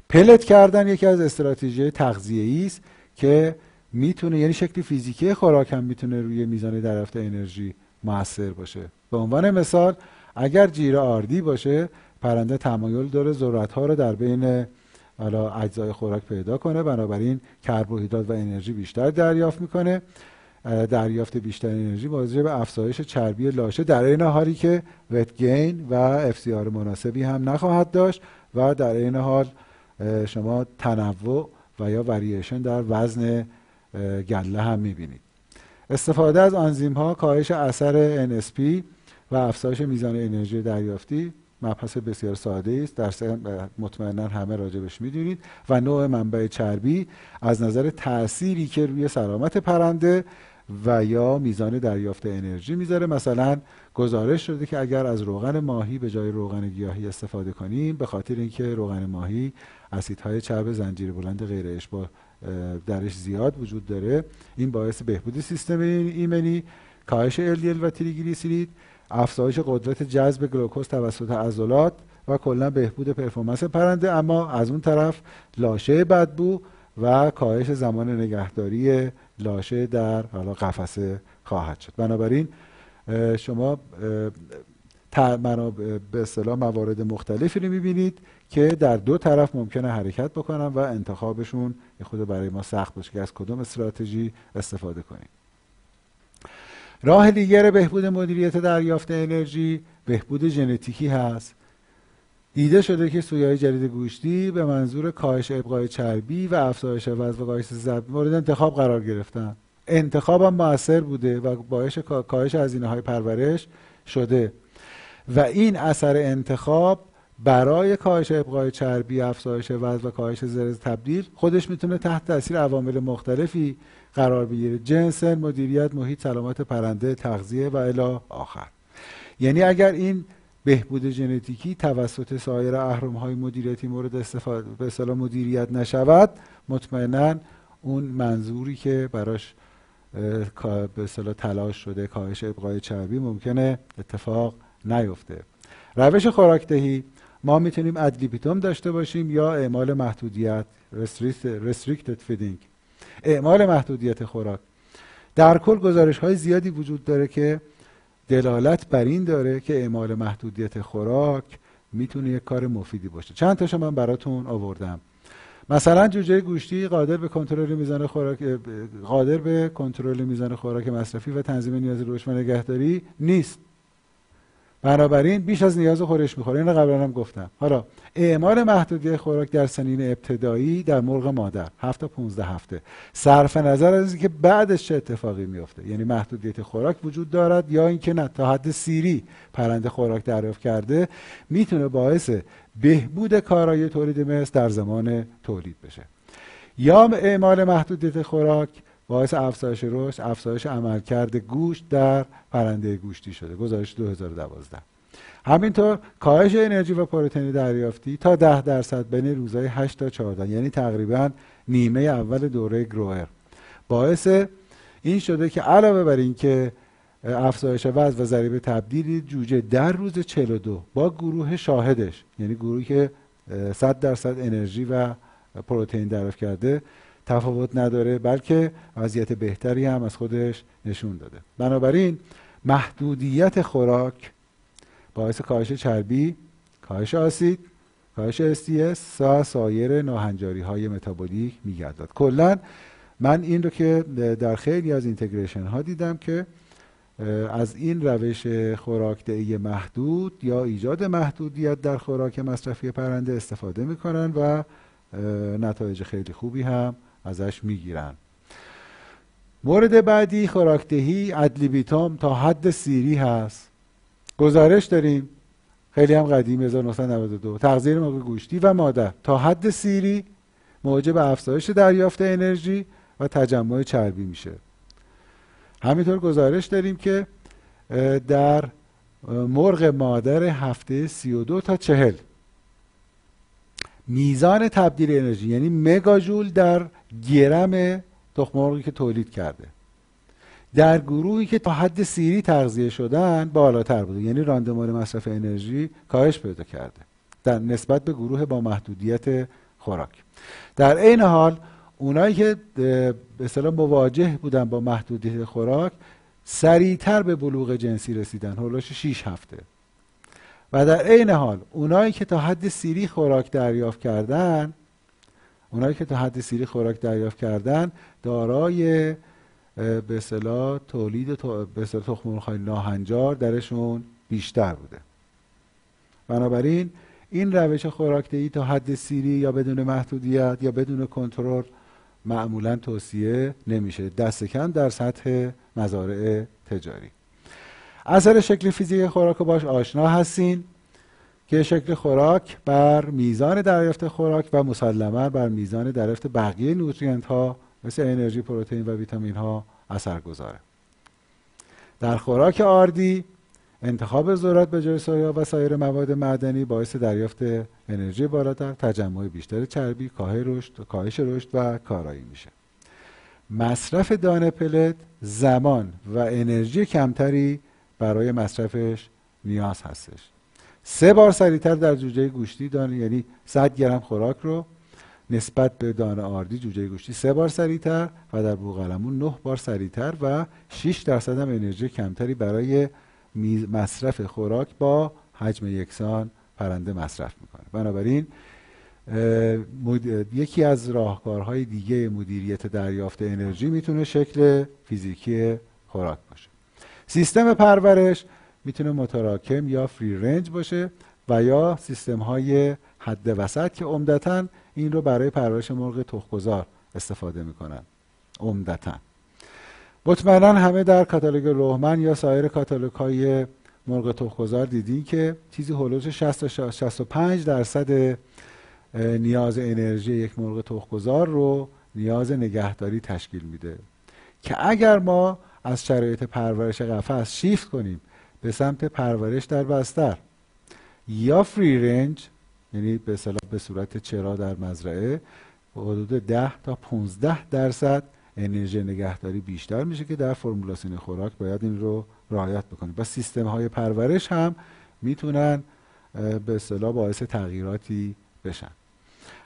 پلت کردن یکی از استراتژی تغذیه‌ای است که میتونه، یعنی شکل فیزیکی خوراک هم میتونه روی میزان دریافت انرژی موثر باشه. به عنوان مثال اگر جیره آردی باشه، پرنده تمایل داره ذرت‌ها رو در بین اجزای خوراک پیدا کنه، بنابراین کربوهیدرات و انرژی بیشتر دریافت میکنه. دریافت بیشتر انرژی موجب به افزایش چربی لاشه در این حالی که وت گین و اف سی آر مناسبی هم نخواهد داشت و در این حال شما تنوع و یا وریشن در وزن گله هم میبینید. استفاده از آنزیم ها کاهش اثر NSP و افزایش میزان انرژی دریافتی مبحث بسیار ساده است، در مطمئنا همه راجبش میدونید. و نوع منبع چربی از نظر تأثیری که روی سلامت پرنده و یا میزان دریافت انرژی میذاره. مثلا گزارش شده که اگر از روغن ماهی به جای روغن گیاهی استفاده کنیم، به خاطر اینکه روغن ماهی اسیدهای چرب زنجیره بلند غیر اشباع درش زیاد وجود داره، این باعث بهبود سیستم ایمنی، کاهش LDL و تریگلیسیرید، افزایش قدرت جذب گلوکوز توسط عضلات و کلا بهبود پرفورمنس پرنده. اما از اون طرف لاشه بدبو و کاهش زمان نگهداری لاشه در قفسه خواهد شد. بنابراین شما به اصطلاح موارد مختلفی رو میبینید که در دو طرف ممکنه حرکت بکنن و انتخابشون یه خود برای ما سخت باشه که از کدوم استراتژی استفاده کنیم. راه دیگر بهبود مدیریت دریافت انرژی بهبود ژنتیکی هست. دیده شده که سویای جلید گوشتی به منظور کاهش ابقای چربی و افزایش وزن و کاهش ضرر مورد انتخاب قرار گرفتن. انتخاب هم موثر بوده و باعث کاهش هزینه‌های پرورش شده و این اثر انتخاب برای کاهش ابقای چربی، افزایش وزن و کاهش زرز تبدیل خودش میتونه تحت تاثیر عوامل مختلفی قرار بگیره: جنس، مدیریت محیط، سلامت پرنده، تغذیه و الی آخر. یعنی اگر این بهبود ژنتیکی توسط سایر اهرم‌های مدیریتی مورد استفاده به اصطلاح مدیریت نشود، مطمئناً اون منظوری که براش به اصطلاح تلاش شده، کاهش ابقای چربی، ممکنه اتفاق نیفته. روش خوراکدهی ما میتونیم ادلیپیتوم داشته باشیم یا اعمال محدودیت restricted feeding، اعمال محدودیت خوراک. در کل گزارش‌های زیادی وجود داره که دلالت بر این داره که اعمال محدودیت خوراک میتونه یک کار مفیدی باشه. چند تاشو من براتون آوردم. مثلا جوجه گوشتی قادر به کنترل میزان خوراک مصرفی و تنظیم نیاز رشد و نگهداری نیست. بنابراین بیش از نیاز خودش میخوره. اینو قبلا هم گفتم. حالا اعمال محدودیت خوراک در سنین ابتدایی در مرغ مادر 7 تا 15 هفته، صرف نظر از اینکه بعدش چه اتفاقی میفته، یعنی محدودیت خوراک وجود دارد یا اینکه نه، تا حد سیری پرنده خوراک دریافت کرده، میتونه باعث بهبود کارایی تولید مثل در زمان تولید بشه. یا اعمال محدودیت خوراک باعث افزایش رشد، افزایش عملکرد گوشت در پرنده گوشتی شده. گزارش 2012. همینطور کاهش انرژی و پروتئین دریافتی تا 10% بین روزهای 8 تا 14، یعنی تقریبا نیمه اول دوره گروئر، باعث این شده که علاوه بر این که افزایش وزن و ضریب تبدیلی جوجه در روز 42 با گروه شاهدش، یعنی گروهی که 100% انرژی و پروتئین دریافت کرده، تفاوت نداره، بلکه وضعیت بهتری هم از خودش نشون داده. بنابراین محدودیت خوراک باعث کاهش چربی، کاهش آسید، کاهش استرس و سایر ناهنجاری‌های متابولیک می‌گردد. کلاً من این رو که در خیلی از اینتگریشن ها دیدم که از این روش خوراکدهی محدود یا ایجاد محدودیت در خوراک مصرفی پرنده استفاده میکنن و نتایج خیلی خوبی هم ازش میگیرن. مورد بعدی خوراکدهی ادلیبیتوم تا حد سیری هست. گزارش داریم خیلی هم قدیم 1992 تغذیه مرغ گوشتی و مادر تا حد سیری موجب افزایش دریافت انرژی و تجمع چربی میشه. همینطور گزارش داریم که در مرغ مادر هفته 32 تا 40 میزان تبدیل انرژی یعنی مگاژول در گرم تخم مرغی که تولید کرده در گروهی که تا حد سیری تغذیه شدن بالاتر بوده، یعنی راندمان مصرف انرژی کاهش پیدا کرده در نسبت به گروه با محدودیت خوراک. در عین حال اونایی که به اصطلاح مواجه بودن با محدودیت خوراک سریعتر به بلوغ جنسی رسیدن، هولوش 6 هفته. و در عین حال اونایی که تا حد سیری خوراک دریافت کردن دارای به اصطلاح تولید به اصطلاح تخم مرغ‌های ناهنجار درشون بیشتر بوده. بنابراین این روش خوراکدهی تا حد سیری یا بدون محدودیت یا بدون کنترل معمولا توصیه نمیشه، دست کم در سطح مزارع تجاری. اثر شکل فیزیک خوراک رو باش آشنا هستین که شکل خوراک بر میزان دریافت خوراک و مسلما بر میزان دریافت بقیه نوترینت ها مثل انرژی، پروتئین و ویتامین ها اثر گذاره. در خوراک آردی انتخاب ذرات به جای سویا و سایر مواد معدنی باعث دریافت انرژی بالاتر، تجمع بیشتر چربی، کاهش رشد و کارایی میشه. مصرف دانه پلت زمان و انرژی کمتری برای مصرفش نیاز هستش. 3 بار سریعتر در جوجه گوشتی دانه، یعنی 100 گرم خوراک رو نسبت به دانه آردی جوجه گوشتی 3 بار سریعتر و در بوقلمون 9 بار سریعتر و 6% هم انرژی کمتری برای مصرف خوراک با حجم یکسان پرنده مصرف میکنه. بنابراین یکی از راهکارهای دیگه مدیریت دریافت انرژی میتونه شکل فیزیکی خوراک باشه. سیستم پرورش میتونه متراکم یا فری رنج باشه و یا سیستم های حد وسط که عمدتاً این رو برای پرورش مرغ تخم‌گذار استفاده میکنن. عمدتاً مطمئنا همه در کاتالوگ روهمن یا سایر کاتالوگ های مرغ تخم‌گذار دیدین که چیزی هولوش 60 تا 65% نیاز انرژی یک مرغ تخم‌گذار رو نیاز نگهداری تشکیل میده که اگر ما از شرایط پرورش قفس شیفت کنیم به سمت پرورش در بستر یا فری رنج، یعنی به اصطلاح به صورت چرا در مزرعه، حدود 10 تا 15% انرژی نگهداری بیشتر میشه که در فرمولاسیون خوراک باید این رو رعایت بکنیم و سیستم های پرورش هم میتونن به اصطلاح باعث تغییراتی بشن.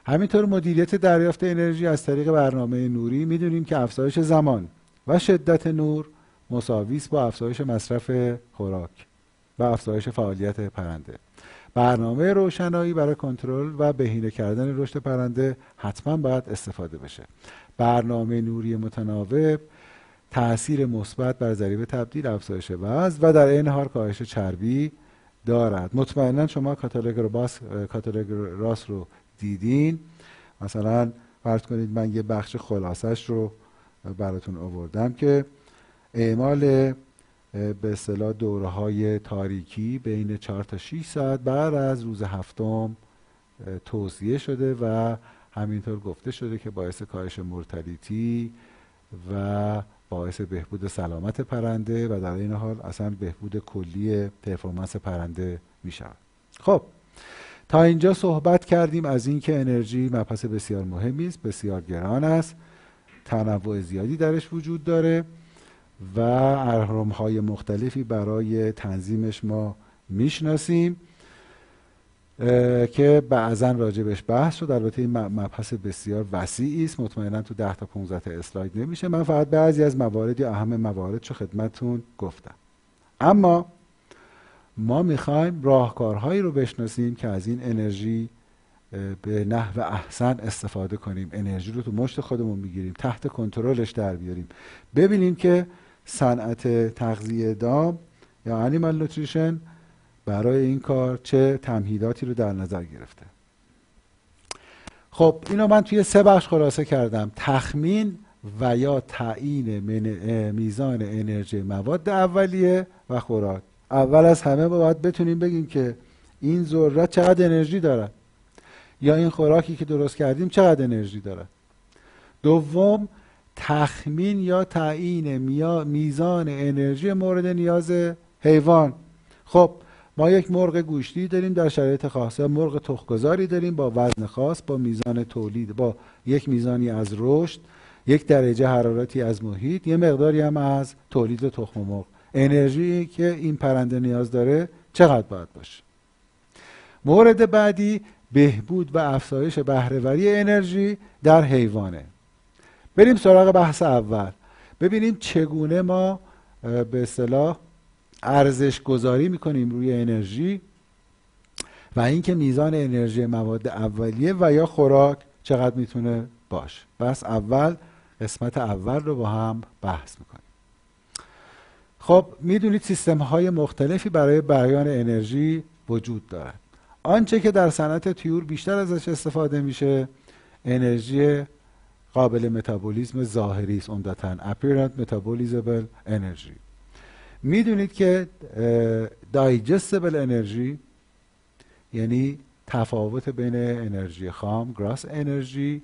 همینطور مدیریت دریافت انرژی از طریق برنامه نوری میدونیم که افزایش زمان و شدت نور مساوی است با افزایش مصرف خوراک و افزایش فعالیت پرنده. برنامه روشنایی برای کنترل و بهینه کردن رشد پرنده حتما باید استفاده بشه. برنامه نوری متناوب تأثیر مثبت بر ضریب تبدیل، افزایش وزن و در عین حال کاهش چربی دارد. مطمئنا شما کاتالوگ راس رو دیدین. مثلا فرض کنید من یه بخش خلاصش رو براتون آوردم که اعمال به اصطلاح دوره‌های تاریکی بین 4 تا 6 ساعت بعد از روز هفتم توصیه شده و همینطور گفته شده که باعث کاهش مورتالیتی و باعث بهبود سلامت پرنده و در این حال اصلا بهبود کلی پرفورمنس پرنده می شود. خب تا اینجا صحبت کردیم از این که انرژی مبحث بسیار مهمی است، بسیار گران است، تنوع زیادی درش وجود داره و اهرم‌های مختلفی برای تنظیمش ما میشناسیم که بعضا راجبش بحث شد. البته این مبحث بسیار وسیعی است، مطمئنا تو 10 تا 15 تا اسلاید نمیشه. من فقط بعضی از موارد یا اهم موارد رو خدمتتون گفتم. اما ما میخوایم راهکارهایی رو بشناسیم که از این انرژی به نحو احسن استفاده کنیم، انرژی رو تو مشت خودمون میگیریم، تحت کنترلش در بیاریم، ببینیم که صنعت تغذیه دام یا انیمال نوتریشن برای این کار چه تمهیداتی رو در نظر گرفته. خب اینو من توی 3 بخش خلاصه کردم: تخمین و یا تعیین میزان انرژی مواد اولیه و خوراک. اول از همه باید بتونیم بگیم که این ذرات چقدر انرژی دارن، یا این خوراکی که درست کردیم چقدر انرژی داره. دوم، تخمین یا تعیین میزان انرژی مورد نیاز حیوان. خب ما یک مرغ گوشتی داریم در شرایط خاص، یا مرغ تخم‌گذاری داریم با وزن خاص، با میزان تولید، با یک میزانی از رشد، یک درجه حرارتی از محیط، یه مقداری هم از تولید تخم مرغ. انرژی که این پرنده نیاز داره چقدر باید باشه؟ مورد بعدی، بهبود و افزایش بهره‌وری انرژی در حیوانه. بریم سراغ بحث اول، ببینیم چگونه ما به اصطلاح ارزش گذاری میکنیم روی انرژی و اینکه میزان انرژی مواد اولیه و یا خوراک چقدر میتونه باشه. بس اول قسمت اول رو با هم بحث میکنیم. خب میدونید سیستم های مختلفی برای بیان انرژی وجود دارد. آنچه که در صنعت طیور بیشتر ازش استفاده میشه انرژی قابل متابولیسم ظاهری است، عمدتاً apparent metabolizable energy. میدونید که digestible energy یعنی تفاوت بین انرژی خام gross energy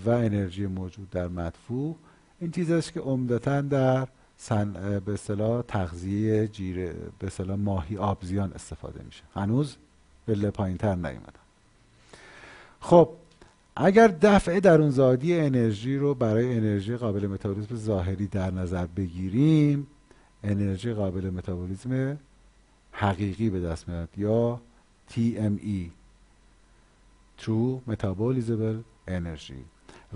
و انرژی موجود در مدفوع، این چیزی است که عمدتاً در به اصطلاح تغذیه جیره به اصطلاح ماهی آبزیان استفاده میشه. هنوز بله پایین‌تر نیومدن. خب اگر دفع درونزادی انرژی رو برای انرژی قابل متابولیسم ظاهری در نظر بگیریم، انرژی قابل متابولیسم حقیقی به دست میاد یا TME True Metabolizable Energy.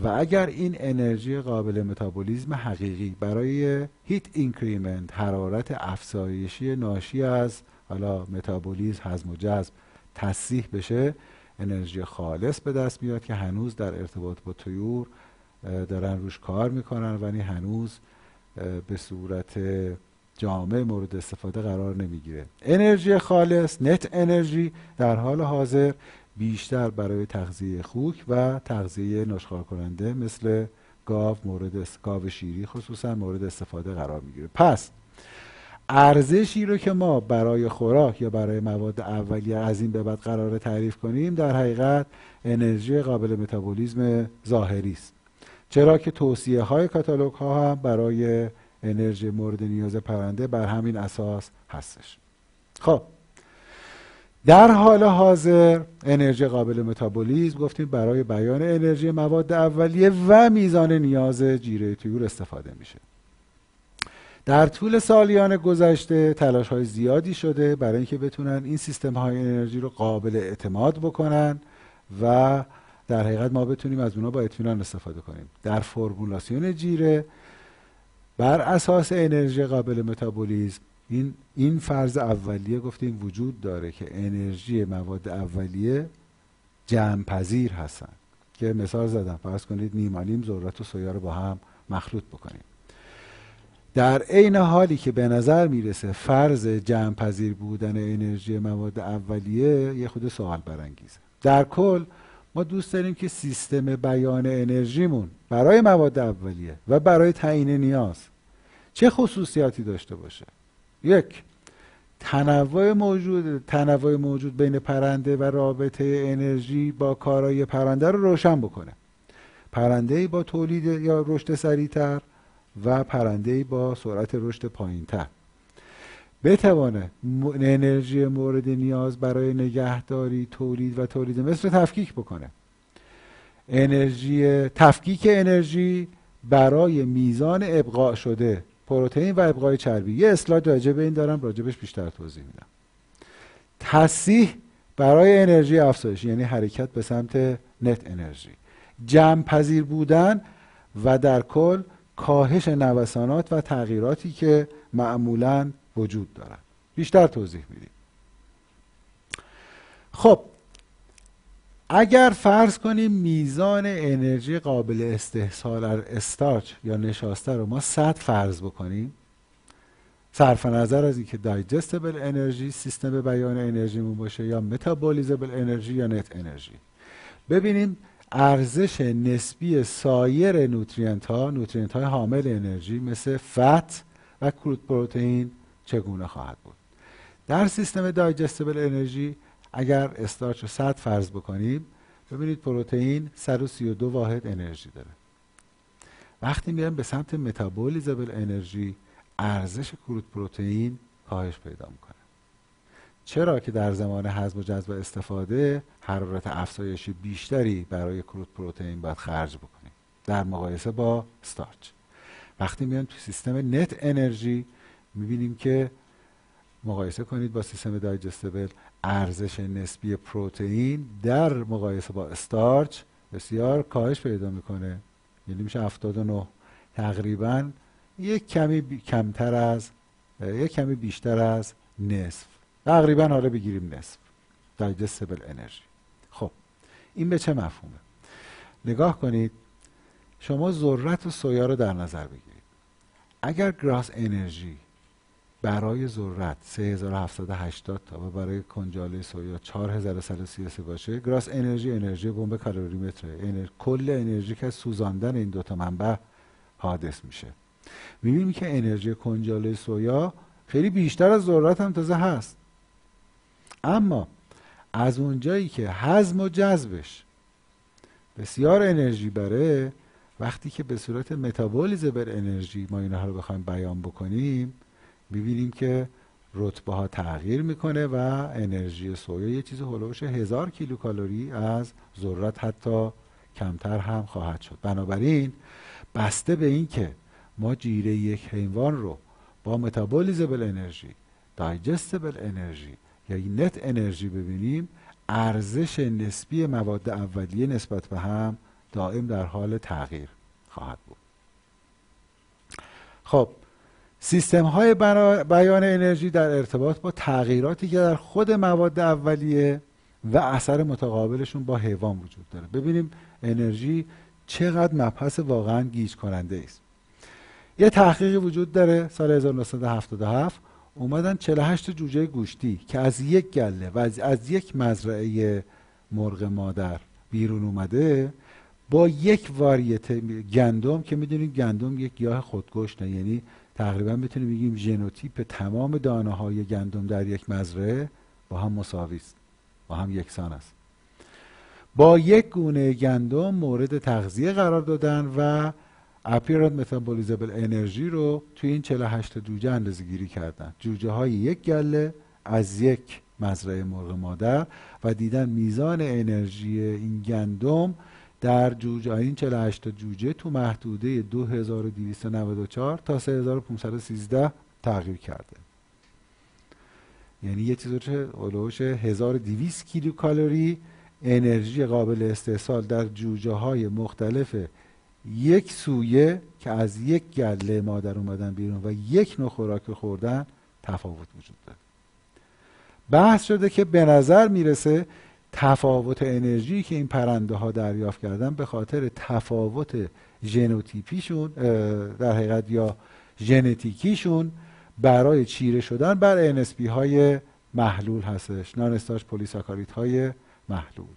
و اگر این انرژی قابل متابولیسم حقیقی برای هیت اینکریمنت، حرارت افزایشی ناشی از حالا متابولیسم، هضم و جذب، تصحیح بشه، انرژی خالص به دست میاد که هنوز در ارتباط با طیور دارن روش کار میکنن ولی هنوز به صورت جامع مورد استفاده قرار نمیگیره. انرژی خالص، نت انرژی، در حال حاضر بیشتر برای تغذیه خوک و تغذیه نشخوار کننده مثل گاو گاو شیری خصوصا مورد استفاده قرار میگیره. پس ارزشی رو که ما برای خوراک یا برای مواد اولیه از این به بعد قرار تعریف کنیم در حقیقت انرژی قابل متابولیسم ظاهری است، چرا که توصیه های کاتالوگ ها هم برای انرژی مورد نیاز پرنده بر همین اساس هستش. خب در حال حاضر انرژی قابل متابولیسم گفتیم برای بیان انرژی مواد اولیه و میزان نیاز جیره طیور استفاده میشه. در طول سالیان گذشته تلاش های زیادی شده برای اینکه بتونن این سیستم های انرژی رو قابل اعتماد بکنن و در حقیقت ما بتونیم از اونها با اطمینان استفاده کنیم. در فرمولاسیون جیره بر اساس انرژی قابل متابولیسم این فرض اولیه گفتیم وجود داره که انرژی مواد اولیه جمع پذیر هستن، که مثال زدم، فرض کنید نیم ذرات و سویا رو با هم مخلوط بکنیم. در عین حالی که به نظر میرسه فرض جمع پذیر بودن انرژی مواد اولیه یه خود سوال برانگیزه. در کل ما دوست داریم که سیستم بیان انرژیمون برای مواد اولیه و برای تعیین نیاز چه خصوصیاتی داشته باشه. یک، تنوع موجود بین پرنده و رابطه انرژی با کارایی پرنده رو روشن بکنه. پرنده‌ای با تولید یا رشد سریعتر و پرنده‌ای با سرعت رشد پایینتر بتوانه انرژی مورد نیاز برای نگهداری، تولید و تولید مثل تفکیک بکنه. تفکیک انرژی برای میزان ابقاء شده پروتئین و ابقای چربی. یه اسلاید راجع به این دارم، راجبش بیشتر توضیح میدم. تصحیح برای انرژی افزایش یعنی حرکت به سمت نت انرژی. جمع پذیر بودن و در کل کاهش نوسانات و تغییراتی که معمولاً وجود دارن. بیشتر توضیح میدیم. خب اگر فرض کنیم میزان انرژی قابل استحصال استارچ یا نشاسته رو ما 100 فرض بکنیم، صرف نظر از اینکه دایجستبل انرژی سیستم بیان انرژیمون باشه یا متابولیزبل انرژی یا نت انرژی، ببینیم ارزش نسبی سایر نوترینت های حامل انرژی مثل فت و کرود پروتئین چگونه خواهد بود. در سیستم دایجستبل انرژی اگر استارچ رو 100 فرض بکنیم، ببینید پروتئین 132 واحد انرژی داره. وقتی میایم به سمت متابولیزبل انرژی، ارزش کرود پروتئین کاهش پیدا میکنه. چرا که در زمان هضم و جذب و استفاده حرارت افزایشی بیشتری برای کرود پروتئین باید خرج بکنیم در مقایسه با استارچ. وقتی میایم تو سیستم نت انرژی، میبینیم که مقایسه کنید با سیستم دایجستبل، ارزش نسبی پروتئین در مقایسه با استارچ بسیار کاهش پیدا میکنه. یعنی میشه 79، تقریبا یک کمی بیشتر از نصف، تقریبا حالا بگیریم نصف دایجستبل انرژی. خب این به چه مفهومه؟ نگاه کنید، شما ذرت و سویا رو در نظر بگیرید. اگر گراس انرژی برای ذرت 3780 تا و برای کنجاله سویا 4133 باشه، گراس انرژی بمب کالوریمتره، کل انرژی که از سوزاندن این دوتا منبع حادث میشه. میبینیم که انرژی کنجاله سویا خیلی بیشتر از ذرت هم تازه هست، اما از اونجایی که هضم و جذبش بسیار انرژی بره، وقتی که به صورت متابولیزبل انرژی ما اینها رو بخوایم بیان بکنیم، میبینیم که رتبه ها تغییر میکنه و انرژی سویا یه چیز هولوش 1000 کیلوکالری از ذرت حتی کمتر هم خواهد شد. بنابراین بسته به این که ما جیره یک حیوان رو با متابولیزبل انرژی، دایجستبل انرژی یا نت انرژی ببینیم، ارزش نسبی مواد اولیه نسبت به هم دائم در حال تغییر خواهد بود. خب سیستم های بیان انرژی در ارتباط با تغییراتی که در خود مواد اولیه و اثر متقابلشون با حیوان وجود داره. ببینیم انرژی چقدر مبحث واقعا گیج کننده است. یه تحقیقی وجود داره سال 1977، اومدن 48 جوجه گوشتی که از یک گله و از یک مزرعه مرغ مادر بیرون اومده با یک واریته گندم، که میدونید گندم یک گیاه خودکشه، یعنی تقریبا میتونیم بگیم ژنوتیپ تمام دانه های گندم در یک مزرعه با هم مساوی است، با هم یکسان است. با یک گونه گندم مورد تغذیه قرار دادن و اپیرنت متابولیزبل انرژی رو توی این 48 جوجه اندازه‌گیری کردن، جوجه های یک گله از یک مزرعه مرغ مادر، و دیدن میزان انرژی این گندم در جوجه این 48 جوجه تو محدوده 2294 تا 3513 تغییر کرده. یعنی یه چیزی اولوش 1200 کیلوکالری انرژی قابل استحصال در جوجه های مختلف یک سویه که از یک گله مادر اومدن بیرون و یک نوع خوراک خوردن تفاوت وجود داره. بحث شده که به نظر میرسه تفاوت انرژی که این پرنده ها دریافت کردن به خاطر تفاوت ژنوتیپیشون در حقیقت یا ژنتیکیشون برای چیره شدن بر NSP های محلول هستش، نان استارچ پلیساکاریت های محلول.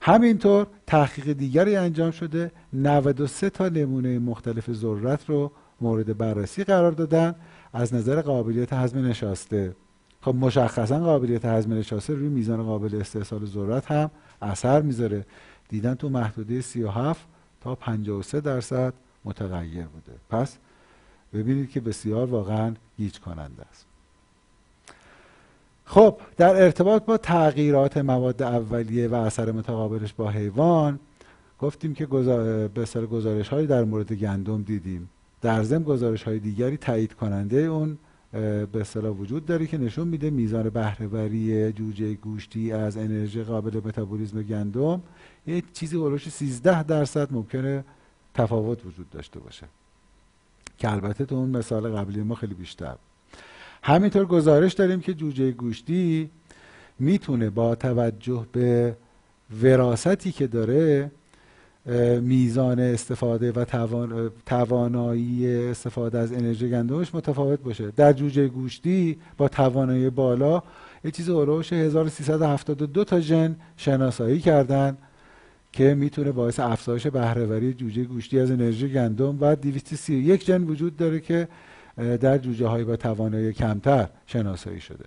همینطور تحقیق دیگری انجام شده، 93 تا نمونه مختلف ذرت رو مورد بررسی قرار دادن از نظر قابلیت هضم نشاسته. خب مشخصا قابلیت هضم نشاسته روی میزان قابل استحصال ذرت هم اثر میذاره. دیدن تو محدوده 37 تا 53% متغیر بوده. پس ببینید که بسیار واقعا گیج کننده است. خب در ارتباط با تغییرات مواد اولیه و اثر متقابلش با حیوان گفتیم که به اصطلاح گزارش‌هایی در مورد گندم دیدیم. در ضمن گزارش‌های دیگری تایید کننده اون به اصطلاح وجود داره که نشون میده میزان بهره‌وری جوجه گوشتی از انرژی قابل متابولیسم گندم یه چیزی هولوش 13% ممکنه تفاوت وجود داشته باشه، که البته تو اون مثال قبلی ما خیلی بیشتر. همینطور گزارش داریم که جوجه گوشتی میتونه با توجه به وراثتی که داره میزان استفاده و توانایی استفاده از انرژی گندمش متفاوت باشه. در جوجه گوشتی با توانایی بالا یه چیز هولوش 1372 تا ژن شناسایی کردن که میتونه باعث افزایش بهره‌وری جوجه گوشتی از انرژی گندم و 231 ژن وجود داره که در جوجه های با توانایی کمتر شناسایی شده.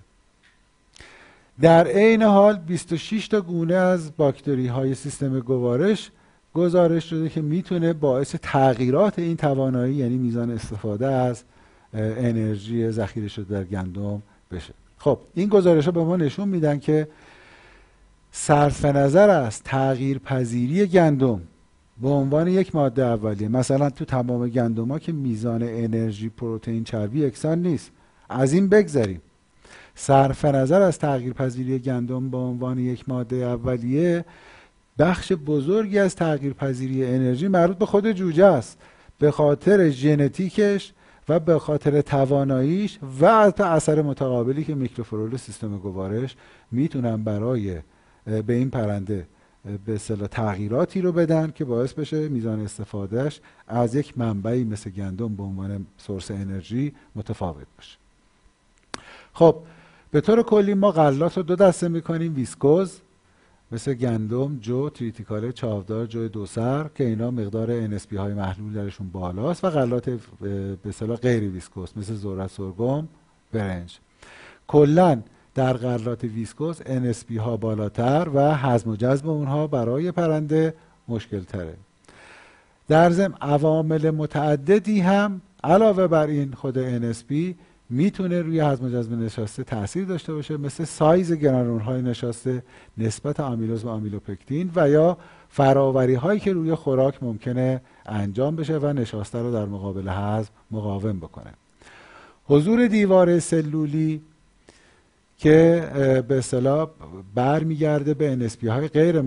در عین حال 26 تا گونه از باکتری های سیستم گوارش گزارش شده که میتونه باعث تغییرات این توانایی، یعنی میزان استفاده از انرژی ذخیره شده در گندم بشه. خب این گزارش ها به ما نشون میدن که صرف نظر از تغییر پذیری گندم به عنوان یک ماده اولیه، مثلا تو تمام گندم ها که میزان انرژی، پروتئین، چربی یکسان نیست، از این بگذریم، صرف نظر از تغییر پذیری گندم به عنوان یک ماده اولیه، بخش بزرگی از تغییر پذیری انرژی مربوط به خود جوجه است، به خاطر ژنتیکش و به خاطر تواناییش و البته اثر متقابلی که میکروفلورا سیستم گوارش میتونن برای به این پرنده به اصطلاح تغییراتی رو بدن که باعث بشه میزان استفادهش از یک منبعی مثل گندم به عنوان سورس انرژی متفاوت باشه. خب به طور کلی ما غلات رو دو دسته میکنیم: ویسکوز مثل گندم، جو، تریتیکاله، چاودار، جو دوسر که اینا مقدار NSP های محلول درشون بالاست، و غلات به اصطلاح غیر ویسکوز مثل ذرت، سرگم، برنج. کلا در غلات ویسکوز NSP ها بالاتر و هضم و جذب اونها برای پرنده مشکل تره. در ضمن عوامل متعددی هم علاوه بر این خود NSP میتونه روی هضم و جذب نشاسته تاثیر داشته باشه، مثل سایز گرانول های نشاسته، نسبت آمیلوز و آمیلوپکتین و یا فراوری هایی که روی خوراک ممکنه انجام بشه و نشاسته رو در مقابل هضم مقاوم بکنه. حضور دیواره سلولی که به اصطلاح برمیگرده به NSP های غیر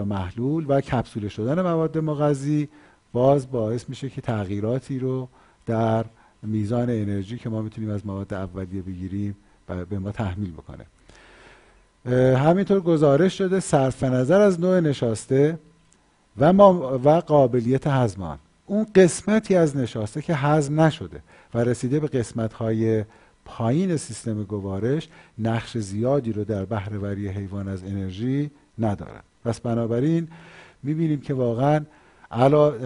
محلول و کپسوله شدن مواد مغذی، باز باعث میشه که تغییراتی رو در میزان انرژی که ما میتونیم از مواد اولیه بگیریم به ما تحمیل بکنه. همینطور گزارش شده صرف نظر از نوع نشاسته و قابلیت هضم آن، اون قسمتی از نشاسته که هضم نشده و رسیده به قسمت‌های پایین سیستم گوارش نقش زیادی رو در بهره‌وری حیوان از انرژی ندارد. پس بنابراین میبینیم که واقعا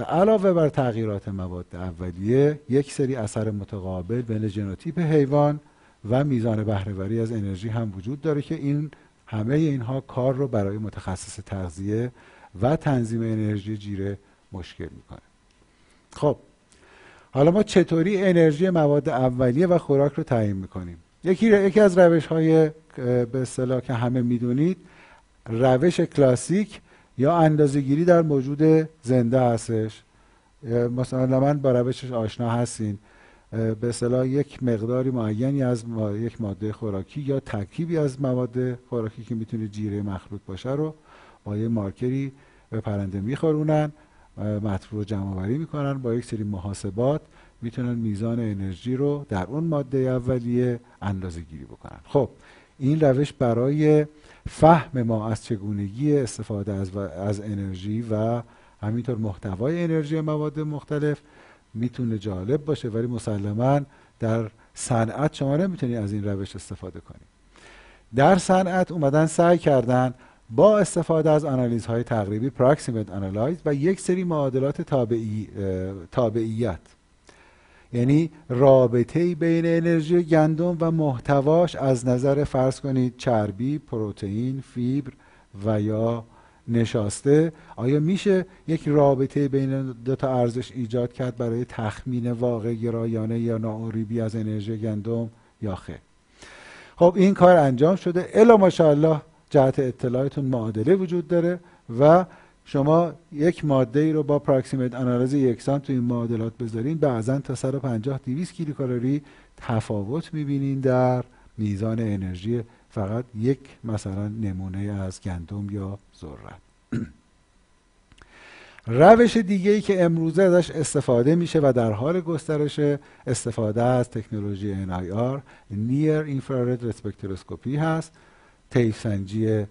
علاوه بر تغییرات مواد اولیه یک سری اثر متقابل بین ژنوتیپ حیوان و میزان بهره‌وری از انرژی هم وجود داره که این همه اینها کار رو برای متخصص تغذیه و تنظیم انرژی جیره مشکل میکنه. خب حالا ما چطوری انرژی مواد اولیه و خوراک رو تعیین میکنیم؟ یکی از روش‌های به اصطلاح که همه میدونید، روش کلاسیک یا اندازه‌گیری در موجود زنده هستش. مثلا من با روشش آشنا هستین. به اصطلاح یک مقداری معینی از یک ماده خوراکی یا ترکیبی از مواد خوراکی که میتونه جیره مخلوط باشه رو با یه مارکری به پرنده میخورونن، مطلوب رو جمع آوری میکنن، با یک سری محاسبات میتونن میزان انرژی رو در اون ماده اولیه اندازه گیری بکنن. خب این روش برای فهم ما از چگونگی استفاده از انرژی و همینطور محتوای انرژی مواد مختلف میتونه جالب باشه، ولی مسلماً در صنعت شما نمیتونید از این روش استفاده کنید. در صنعت اومدن سعی کردن با استفاده از آنالیزهای تقریبی پراکسیمت آنالایز و یک سری معادلات تابعیت، یعنی رابطه‌ای بین انرژی گندم و محتواش از نظر فرض کنید چربی، پروتئین، فیبر و یا نشاسته، آیا میشه یک رابطه بین دو تا ارزش ایجاد کرد برای تخمین واقع گرایانه یا نااریبی از انرژی گندم یا خیر؟ خب این کار انجام شده. الا ماشاءالله جهت اطلاعتون معادله وجود داره و شما یک ماده ای رو با پراکسیمت آنالیز یکسان تو این معادلات بذارین، بعضا تا 150-200 کیلوکالری تفاوت میبینین در میزان انرژی فقط یک مثلا نمونه از گندم یا ذرت. روش دیگه ای که امروزه ازش استفاده میشه و در حال گسترش استفاده از تکنولوژی NIR Near Infrared Spectroscopy هست، طیف سنجی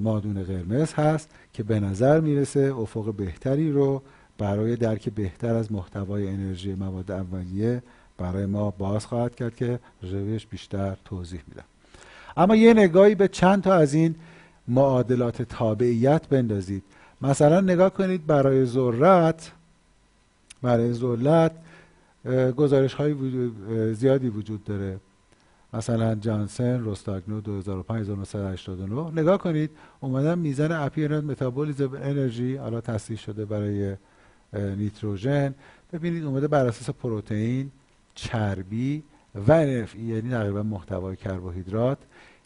مادون قرمز هست که به نظر میرسه افق بهتری رو برای درک بهتر از محتوای انرژی مواد اولیه برای ما باز خواهد کرد که روش بیشتر توضیح میدم. اما یه نگاهی به چند تا از این معادلات تابعیت بندازید. مثلا نگاه کنید برای ذرت گزارش های زیادی وجود داره. مثلا جانسن، روستاگنو 2005-1989 نگاه کنید اومدن میزان اپیرنت متابولیزم انرژی حالا تصحیح شده برای نیتروژن، ببینید اومده بر اساس پروتئین، چربی و NFE یعنی تقریبا محتوای کربوهیدرات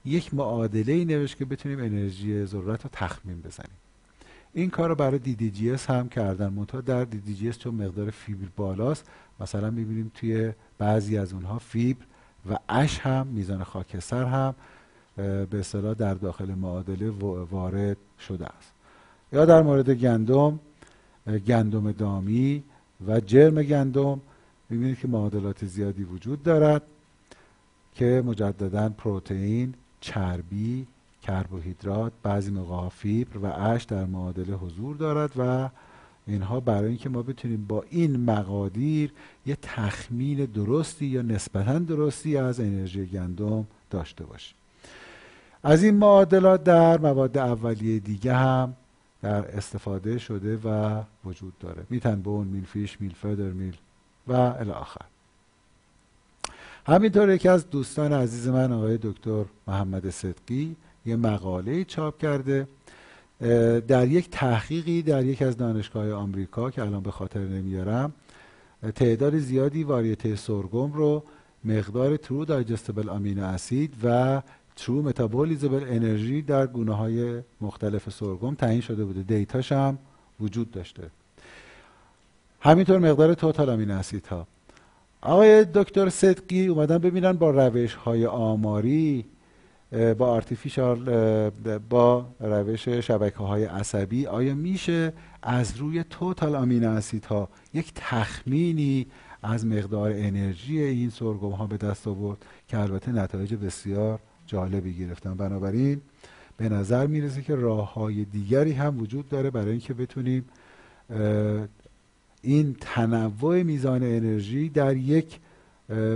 یک معادله‌ای نوشت که بتونیم انرژی ذرت رو تخمین بزنیم. این کار رو برای DDGS هم کردن، منتها در DDGS چون مقدار فیبر بالاست مثلا میبینیم توی بعضی از اونها فیبر و اش هم میزان خاکستر هم به اصطلاح در داخل معادله وارد شده است. یا در مورد گندم دامی و جرم گندم میبینید که معادلات زیادی وجود دارد که مجددا پروتئین، چربی، کربوهیدرات، بعضی موقع فیبر و اش در معادله حضور دارد و اینها برای اینکه ما بتونیم با این مقادیر یه تخمین درستی یا نسبتاً درستی از انرژی گندم داشته باشیم. از این معادلات در مواد اولیه دیگه هم در استفاده شده و وجود داره. میتنبون، میلفیش، میلفدر میل و الی آخر. همینطور یکی از دوستان عزیز من آقای دکتر محمد صدقی یه مقاله چاپ کرده در یک تحقیقی در یک از دانشگاه آمریکا که الان به خاطر نمیارم، تعداد زیادی واریته سرگم رو مقدار ترو دایجستبل آمینو اسید و ترو متابولیزبل انرژی در گونه های مختلف سرگم تعیین شده بوده، دیتاش هم وجود داشته. همینطور مقدار توتال آمینو اسید ها. آقای دکتر صدقی اومدن ببینن با روش های آماری، با آرتیفیشال، با روش شبکه های عصبی آیا میشه از روی توتال آمینو اسید ها یک تخمینی از مقدار انرژی این سرگم ها به دست آورد که البته نتایج بسیار جالبی گرفتن. بنابراین به نظر میرسه که راه های دیگری هم وجود داره برای اینکه بتونیم این تنوع میزان انرژی در یک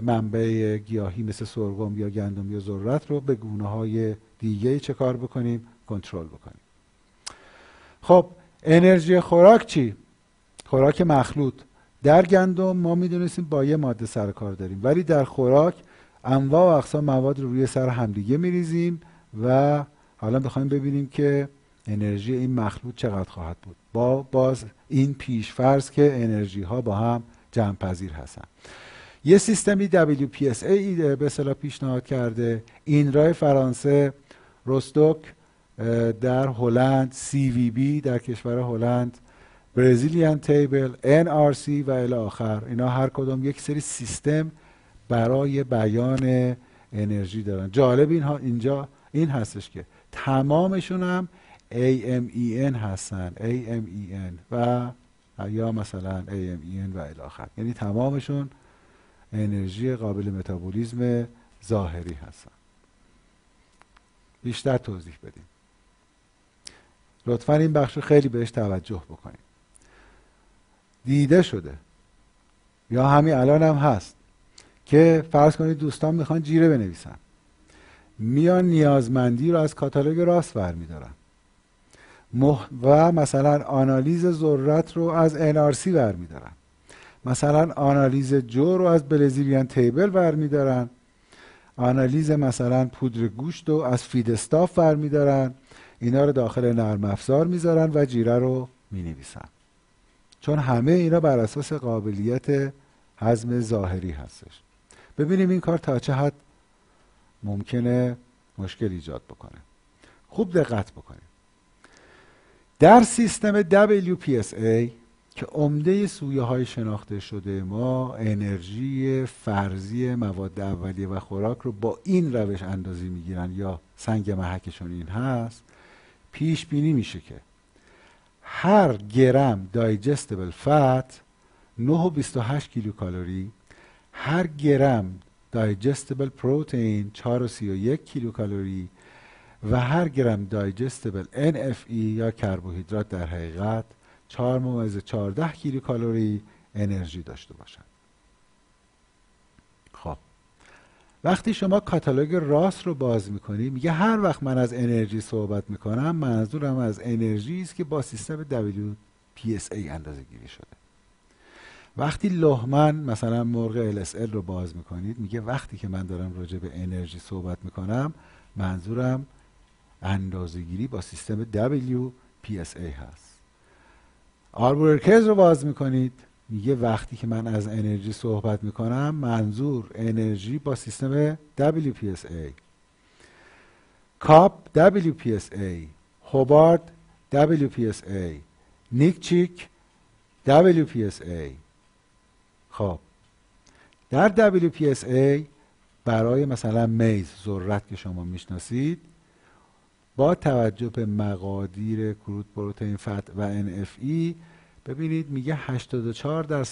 منبع گیاهی مثل سرگم یا گندم یا ذرت رو به گونه‌های دیگه چه کار بکنیم؟ کنترل بکنیم. خب انرژی خوراک چی؟ خوراک مخلوط. در گندم ما میدونستیم با یه ماده سر کار داریم، ولی در خوراک انواع و اقسام مواد رو روی سر همدیگه میریزیم و حالا بخوایم ببینیم که انرژی این مخلوط چقدر خواهد بود، با باز این پیش فرض که انرژی ها با هم جمع پذیر هستن. یه سیستمی WPSA به اصطلاح پیشنهاد کرده، اینرای فرانسه، روستوک در هلند، CVB در کشور هلند، برزیلیان تیبل، NRC و الی آخر. اینا هر کدوم یک سری سیستم برای بیان انرژی دارن. جالب اینجا این هستش که تمامشون هم AMEN هستن، AMEN و یا مثلا AMEN و الی آخر، یعنی تمامشون انرژی قابل متابولیزم ظاهری هستن. بیشتر توضیح بدیم. لطفاً این بخش رو خیلی بهش توجه بکنید. دیده شده یا همین الان هم هست که فرض کنید دوستان میخوان جیره بنویسن، میان نیازمندی رو از کاتالوگ راست برمیدارن و مثلا آنالیز ذرت رو از NRC برمیدارن، مثلا آنالیز جو رو از برزیلیان تیبل برمیدارن، آنالیز مثلا پودر گوشت رو از فیدستاف برمیدارن، اینا رو داخل نرم افزار میذارن و جیره رو مینویسن، چون همه اینا بر اساس قابلیت هضم ظاهری هستش. ببینیم این کار تا چه حد ممکنه مشکل ایجاد بکنه. خوب دقت بکنیم. در سیستم WPSA که عمده سویه های شناخته شده ما انرژی فرضی مواد اولیه و خوراک رو با این روش اندازی میگیرن یا سنگ محکشون این هست، پیش بینی میشه که هر گرم دایجستبل فت 9.28 کیلوکالری، هر گرم دایجستبل پروتئین 4.31 کیلوکالری و هر گرم دایجستبل NFE یا کربوهیدرات در حقیقت 4.14 کیلوکالری انرژی داشته باشند. خب وقتی شما کاتالوگ راس رو باز میکنید میگه هر وقت من از انرژی صحبت میکنم منظورم از انرژی است که با سیستم WPSA اندازه گیری شده. وقتی لهمن مثلا مرغ LSL رو باز میکنید میگه وقتی که من دارم راجع به انرژی صحبت میکنم منظورم اندازه گیری با سیستم WPSA هست. آربورکرز رو باز میکنید میگه وقتی که من از انرژی صحبت میکنم منظور انرژی با سیستم WPSA. کاپ WPSA، هوبارد WPSA، نیکچیک WPSA. خب در WPSA برای مثلا میز ذرت که شما میشناسید با توجه به مقادیر کروت پروتئین فت و NFE ببینید میگه 84%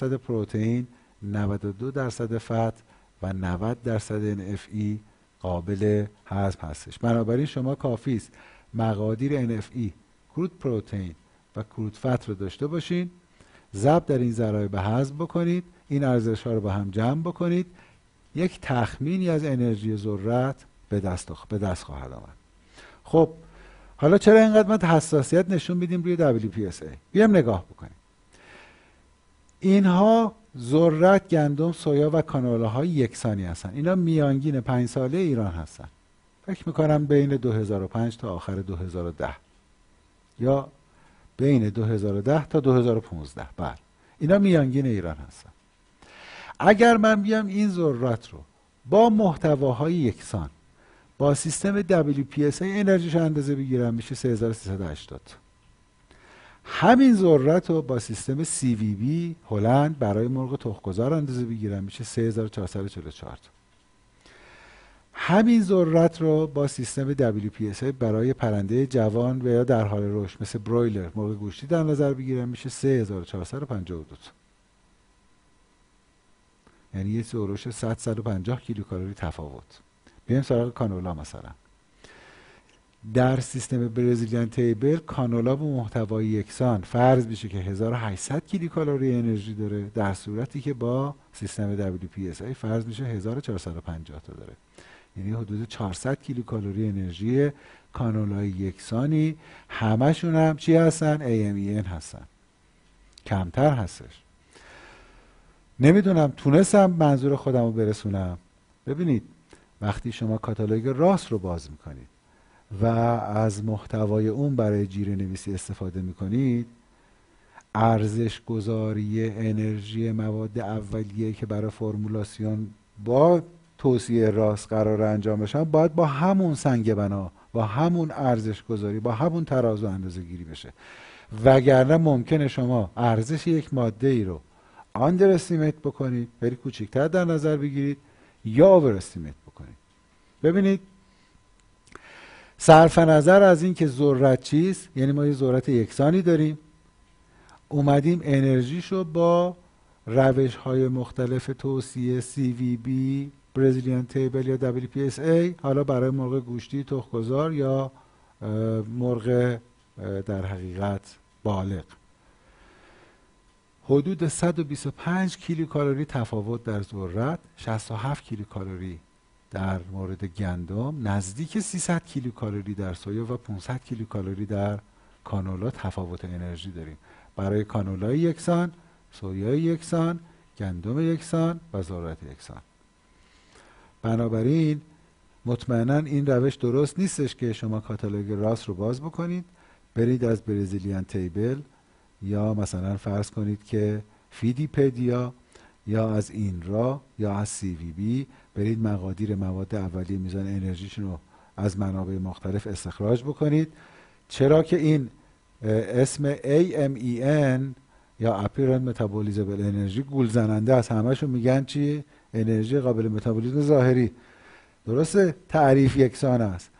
پروتئین، 92% فت و 90% NFE قابل هضم هستش. بنابراین شما کافی است مقادیر NFE، کروت پروتئین و کروت فت رو داشته باشین، ضرب در این ذرایع به هضم بکنید، این ارزش ها رو با هم جمع بکنید، یک تخمینی از انرژی ذرت به دست خواهد آمد. خب حالا چرا اینقدر ما حساسیت نشون میدیم روی WPSA؟ بیام نگاه بکنیم. اینها ذرت، گندم، سویا و کانولا های یکسانی هستن. اینا میانگین 5 ساله ایران هستن. فکر میکنم بین 2005 تا آخر 2010 یا بین 2010 تا 2015. بله اینا میانگین ایران هستن. اگر من بیام این ذرت رو با محتواهای یکسان با سیستم WPSA انرژیش اندازه بگیرم میشه 3380. همین ذرت رو با سیستم CVB هلند برای مرغ تخم‌گذار اندازه بگیرم میشه 3444. همین ذرت رو با سیستم WPSA برای پرنده جوان و یا در حال رشد مثل برویلر مرغ گوشتی در نظر بگیرم میشه 3452. یعنی یه سروش 150 کیلوکالری تفاوت. بیایم سراغ کانولا مثلا. در سیستم برزیلیان تیبل کانولا با محتوای یکسان فرض میشه که 1800 کیلوکالری انرژی داره، در صورتی که با سیستم WPSA فرض میشه 1450 تا داره. یعنی حدود 400 کیلوکالری انرژی کانولای یکسانی، همشون هم چی هستن؟ AMEN هستن. کمتر هستش. نمیدونم تونستم منظور خودم رو برسونم. ببینید وقتی شما کاتالوگ راس رو باز میکنید و از محتوای اون برای جیره نویسی استفاده میکنید، ارزش گذاری انرژی مواد اولیه که برای فرمولاسیون با توصیه راس قرار انجام بشن باید با همون سنگ بنا، با همون ارزش گذاری، با همون ترازو اندازه گیری بشه. وگرنه ممکنه شما ارزش یک ماده ای رو آندر استیمیت بکنید، خیلی کوچکتر در نظر بگیرید، یا اوور استیمیت بکنید. ببینید صرف نظر از این که ذرت چیست، یعنی ما یه ذرت یکسانی داریم، اومدیم انرژیشو با روش های مختلف توصیه CVB، برزیلیان تیبل یا WPSA، حالا برای مرغ گوشتی تخم‌گذار یا مرغ در حقیقت بالغ، حدود 125 کیلوکالری تفاوت در ذرت، 67 کیلوکالری در مورد گندم، نزدیک 300 کیلوکالری در سویا و 500 کیلوکالری در کانولا تفاوت انرژی داریم. برای کانولای یکسان، سویای یکسان، گندم یکسان و ذرت یکسان. بنابراین مطمئنا این روش درست نیستش که شما کاتالوگ راس رو باز بکنید، برید از برزیلیان تیبل یا مثلا فرض کنید که فیدیپدیا یا از اینرا یا از CVB برید مقادیر مواد اولیه میزان انرژیشون رو از منابع مختلف استخراج بکنید. چرا که این اسم AMEN یا Apparent Metabolizable Energy گول زننده است. همشون میگن چی؟ انرژی قابل متابولیسم ظاهری. درسته تعریف یکسان است،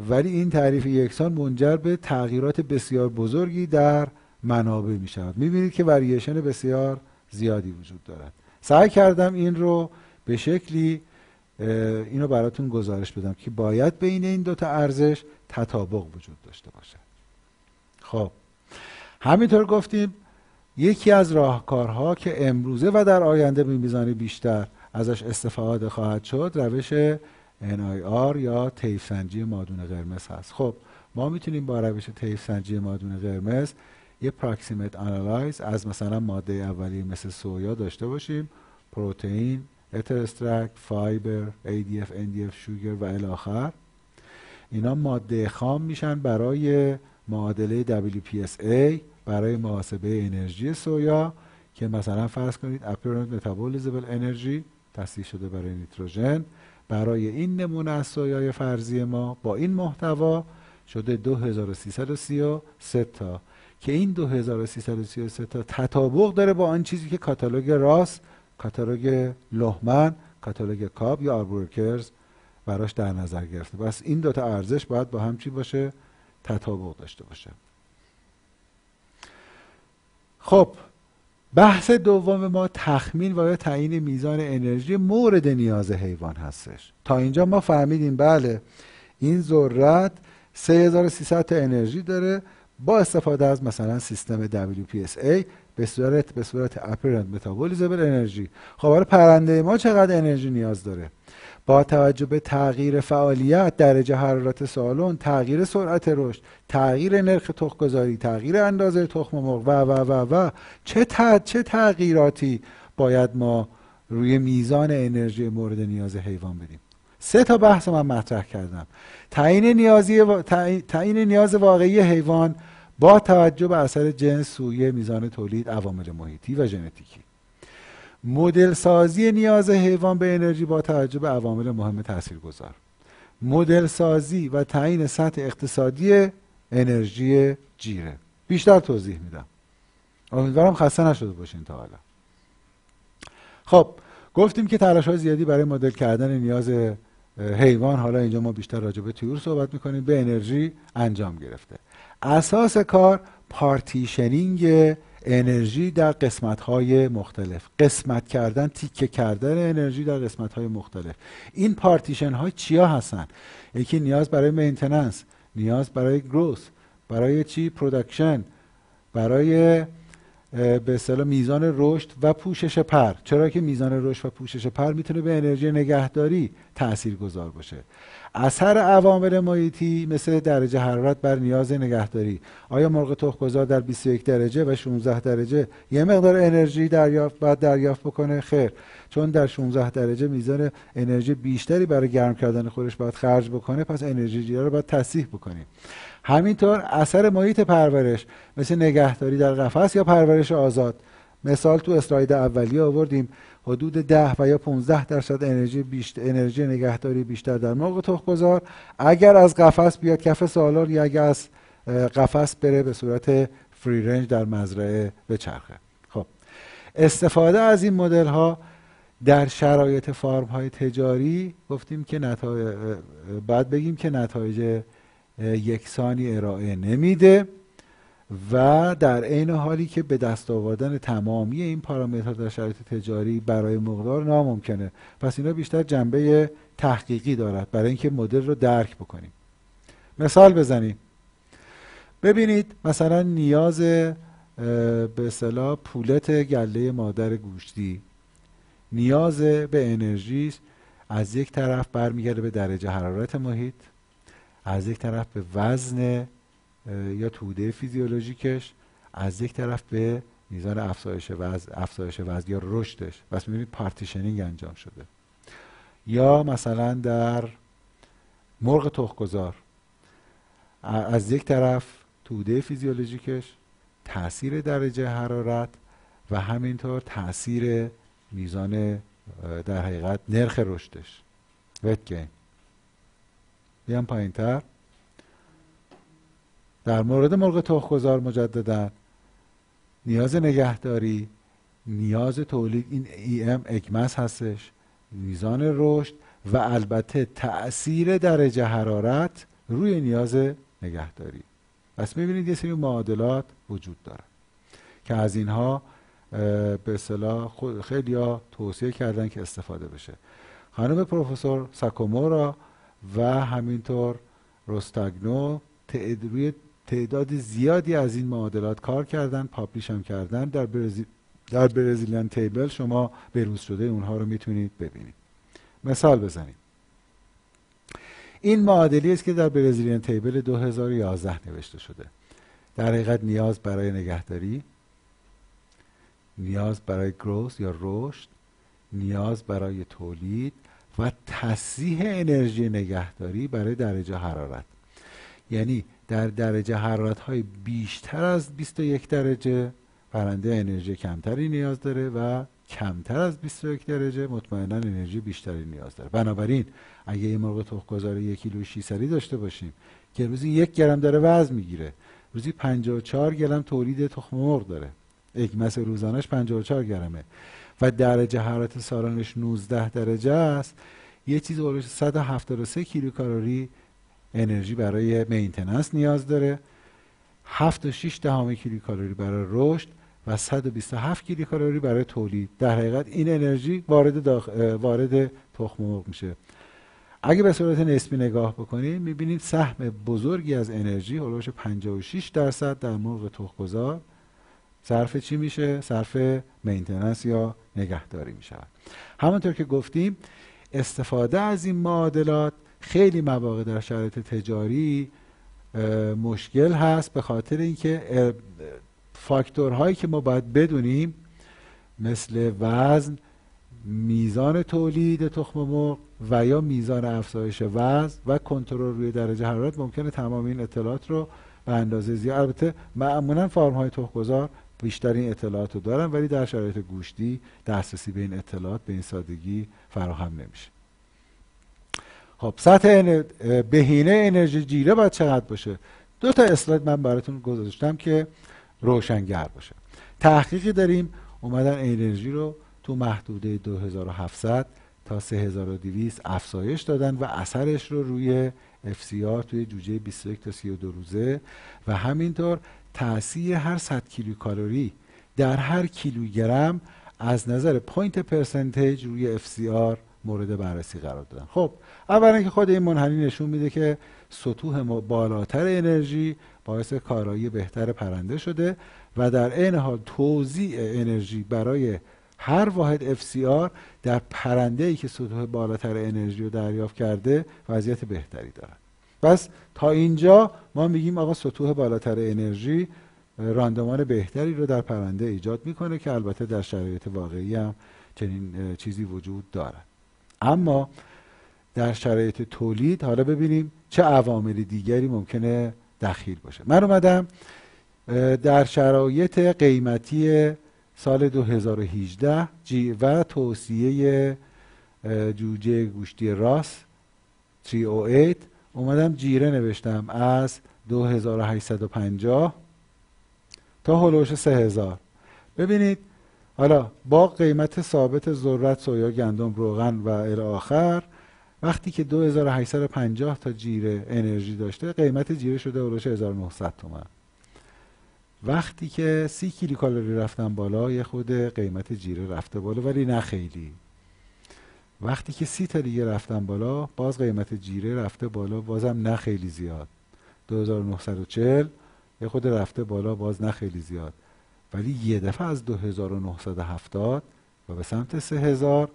ولی این تعریف یکسان منجر به تغییرات بسیار بزرگی در منابع می شود. میبینید که وریشن بسیار زیادی وجود دارد. سعی کردم این رو به شکلی اینو براتون گزارش بدم که باید بین این دوتا ارزش تطابق وجود داشته باشد. خب همینطور گفتیم یکی از راهکارها که امروزه و در آینده به میزان بیشتر ازش استفاده خواهد شد روش NIR یا طیف سنجی مادون قرمز هست. خب ما میتونیم با روش طیف سنجی مادون قرمز یه پراکسیمت آنالایز از مثلا ماده اولیه مثل سویا داشته باشیم، پروتئین، اتر استرکت، فایبر، ADF، NDF، شوگر و الی آخر. اینا ماده خام میشن برای معادله WPSA برای محاسبه انرژی سویا که مثلا فرض کنید apparent metabolizable energy تصحیح شده برای نیتروژن برای این نمونه از سویای فرضی ما با این محتوا شده 2333 تا که این 2333 تا تطابق داره با آن چیزی که کاتالوگ راس، کاتالوگ لهمن، کاتالوگ کاب یا آربورکرز براش در نظر گرفته. بس این دوتا ارزش باید با هم چی باشه؟ تطابق داشته باشه. خب بحث دوم ما تخمین و یا تعیین میزان انرژی مورد نیاز حیوان هستش. تا اینجا ما فهمیدیم بله این ذرت 3300 تا انرژی داره با استفاده از مثلا سیستم WPSA به صورت apparent metabolizable energy. خب برای پرنده ما چقدر انرژی نیاز داره؟ با توجه به تغییر فعالیت، درجه حرارت سالن، تغییر سرعت رشد، تغییر نرخ تخم‌گذاری، تغییر اندازه تخم مرغ و چه تغییراتی باید ما روی میزان انرژی مورد نیاز حیوان بدیم؟ 3 تا بحث من مطرح کردم. تعیین نیاز واقعی حیوان با توجه به اثر جنس، سویه، میزان تولید، عوامل محیطی و ژنتیکی. مدل سازی نیاز حیوان به انرژی با توجه به عوامل مهم تاثیرگذار. مدل سازی و تعیین سطح اقتصادی انرژی جیره. بیشتر توضیح میدم. امیدوارم خسته نشده باشین تا حالا. خب گفتیم که تلاش‌های زیادی برای مدل کردن نیاز حیوان، حالا اینجا ما بیشتر راجع به طیور صحبت میکنیم، به انرژی انجام گرفته. اساس کار پارتیشنینگ انرژی در قسمت‌های مختلف، قسمت کردن، تیکه کردن انرژی در قسمت‌های مختلف. این پارتیشن‌ها چیا هستن؟ یکی نیاز برای مینتیننس، نیاز برای گروث، برای چی؟ پروداکشن، برای به اصطلاح میزان رشد و پوشش پر. چرا که میزان رشد و پوشش پر میتونه به انرژی نگهداری تاثیرگذار باشه. اثر عوامل محیطی مثل درجه حرارت بر نیاز نگهداری. آیا مرغ تخم‌گذار در 21 درجه و 16 درجه یه مقدار انرژی دریافت بکنه؟ خیر، چون در 16 درجه میزان انرژی بیشتری برای گرم کردن خودش باید خرج بکنه، پس انرژی جیره رو باید تصحیح بکنیم. همینطور اثر محیط پرورش مثل نگهداری در قفس یا پرورش آزاد. مثال تو اسلاید اولیه آوردیم، حدود 10 و یا 15% انرژی نگهداری بیشتر در مرغ تخم‌گذار اگر از قفس بیاد کف سالار یا اگر از قفس بره به صورت فری رنج در مزرعه بچرخه. خب استفاده از این مدل ها در شرایط فارم های تجاری گفتیم که بعد بگیم که نتایج یکسانی ارائه نمیده و در عین حالی که به دست آوردن تمامی این پارامترها در شرایط تجاری برای مقدار ناممکنه. پس اینا بیشتر جنبه تحقیقی دارد برای اینکه مدل رو درک بکنیم. مثال بزنیم. ببینید مثلا نیاز به اصطلاح پولت گله مادر گوشتی، نیاز به انرژی از یک طرف برمیگرده به درجه حرارت محیط، از یک طرف به وزن یا توده فیزیولوژیکش، از یک طرف به میزان افزایش وزن یا رشدش. بس می‌بینید پارتیشنینگ انجام شده. یا مثلا در مرغ تخم‌گذار از یک طرف توده فیزیولوژیکش، تاثیر درجه حرارت و همینطور تاثیر میزان در حقیقت نرخ رشدش. ویت گین. بیام پایین‌تر. در مورد مرغ تخم‌گذار مجددا نیاز نگهداری، نیاز تولید، این اگمس هستش، میزان رشد و البته تأثیر درجه حرارت روی نیاز نگهداری. پس می‌بینید یه سری معادلات وجود داره که از اینها به اصطلاح خیلی‌ها توصیه کردن که استفاده بشه. خانم پروفسور ساکامورا و همینطور روستاگنو روی تعداد زیادی از این معادلات کار کردن، پابلیش هم کردن. در در برزیلیان تیبل شما بروز شده اونها رو میتونید ببینید. مثال بزنیم. این معادلی است که در برزیلیان تیبل 2011 نوشته شده. در حقیقت نیاز برای نگهداری، نیاز برای گروث یا رشد، نیاز برای تولید و تصحیح انرژی نگهداری برای درجه حرارت. یعنی در درجه حرارت های بیشتر از 21 درجه پرنده انرژی کمتری نیاز داره و کمتر از 21 درجه مطمئنا انرژی بیشتری نیاز داره. بنابراین اگه یه مرغ تخم‌گذار 1 کیلو شیسری داشته باشیم که روزی 1 گرم داره وزن میگیره، روزی 54 گرم تولید تخم مرغ داره، اگمس روزانش 54 گرمه و درجه حرارت سالانش 19 درجه است، یه چیز اولش 173 کیلوکالری انرژی برای مینتیننس نیاز داره، 7.6 کیلوکالری برای رشد و 127 کیلوکالری برای تولید. در حقیقت این انرژی وارد تخم مرغ میشه. اگه به صورت نسبی نگاه بکنیم میبینیم سهم بزرگی از انرژی هولوش 56% در مرغ تخم‌گذار صرف چی میشه؟ صرف مینتیننس یا نگهداری میشود. همونطور که گفتیم استفاده از این معادلات خیلی مواقع در شرایط تجاری مشکل هست، به خاطر اینکه فاکتورهایی که ما باید بدونیم مثل وزن، میزان تولید تخم مرغ و یا میزان افزایش وزن و کنترل روی درجه حرارت ممکنه تمام این اطلاعات رو به اندازه زیاد، البته معمولا فارم‌های تخم‌گذار بیشترین اطلاعات رو دارن ولی در شرایط گوشتی دسترسی به این اطلاعات به این سادگی فراهم نمیشه. خب سطح بهینه انرژی جیره باید چقدر باشه؟ 2 تا اسلاید من براتون گذاشتم که روشنگر باشه. تحقیقی داریم اومدن انرژی رو تو محدوده 2700 تا 3200 افزایش دادن و اثرش رو روی FCR توی جوجه 21 تا 32 روزه و همینطور تأثیر هر 100 کیلوکالری در هر کیلوگرم از نظر پوینت پرسنتیج روی FCR مورد بررسی قرار دادن. خب اولا که خود این منحنی نشون میده که سطوح بالاتر انرژی باعث کارایی بهتر پرنده شده و در عین حال توزیع انرژی برای هر واحد FCR در پرنده‌ای که سطوح بالاتر انرژی رو دریافت کرده وضعیت بهتری دارد. پس تا اینجا ما میگیم آقا سطوح بالاتر انرژی راندمان بهتری رو در پرنده ایجاد میکنه که البته در شرایط واقعی هم چنین چیزی وجود دارد. اما در شرایط تولید حالا ببینیم چه عوامل دیگری ممکنه دخیل باشه. من اومدم در شرایط قیمتی سال 2018 و توصیه جوجه گوشتی راس 308 اومدم جیره نوشتم از 2850 تا هولوش 3000. ببینید حالا با قیمت ثابت ذرت، سویا، گندم، روغن و الی آخر وقتی که 2850 تا جیره انرژی داشته قیمت جیره شده هولوش 1900 تومان. وقتی که 30 کیلوکالری رفتن بالا یه خود قیمت جیره رفته بالا ولی نه خیلی. وقتی که 30 تا دیگه رفتن بالا باز قیمت جیره رفته بالا بازم نه خیلی زیاد. 2940 یه خود رفته بالا باز نه خیلی زیاد. ولی یه دفعه از 2970 و به سمت 3000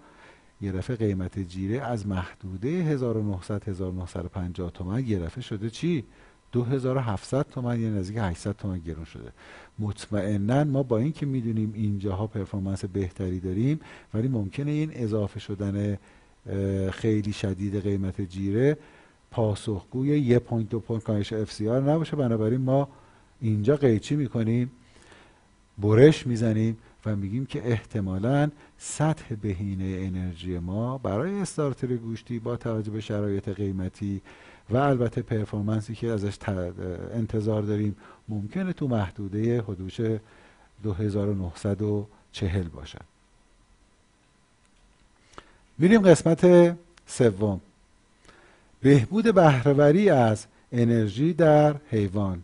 یه دفعه قیمت جیره از محدوده 1900 1950 تومان یه دفعه شده چی؟ 2700 تومان، یعنی نزدیک 800 تومان گرون شده. مطمئناً ما با این که میدونیم اینجاها پرفورمنس بهتری داریم ولی ممکنه این اضافه شدن خیلی شدید قیمت جیره پاسخگوی 1.2 پوینت کاهش FCR نباشه. بنابراین ما اینجا قیچی میکنیم، برش میزنیم و میگیم که احتمالاً سطح بهینه انرژی ما برای استارتر گوشتی با توجه به شرایط قیمتی و البته پرفورمنسی که ازش انتظار داریم ممکنه تو محدوده حدود 2940 باشد. میریم قسمت سوم، بهبود بهره‌وری از انرژی در حیوان.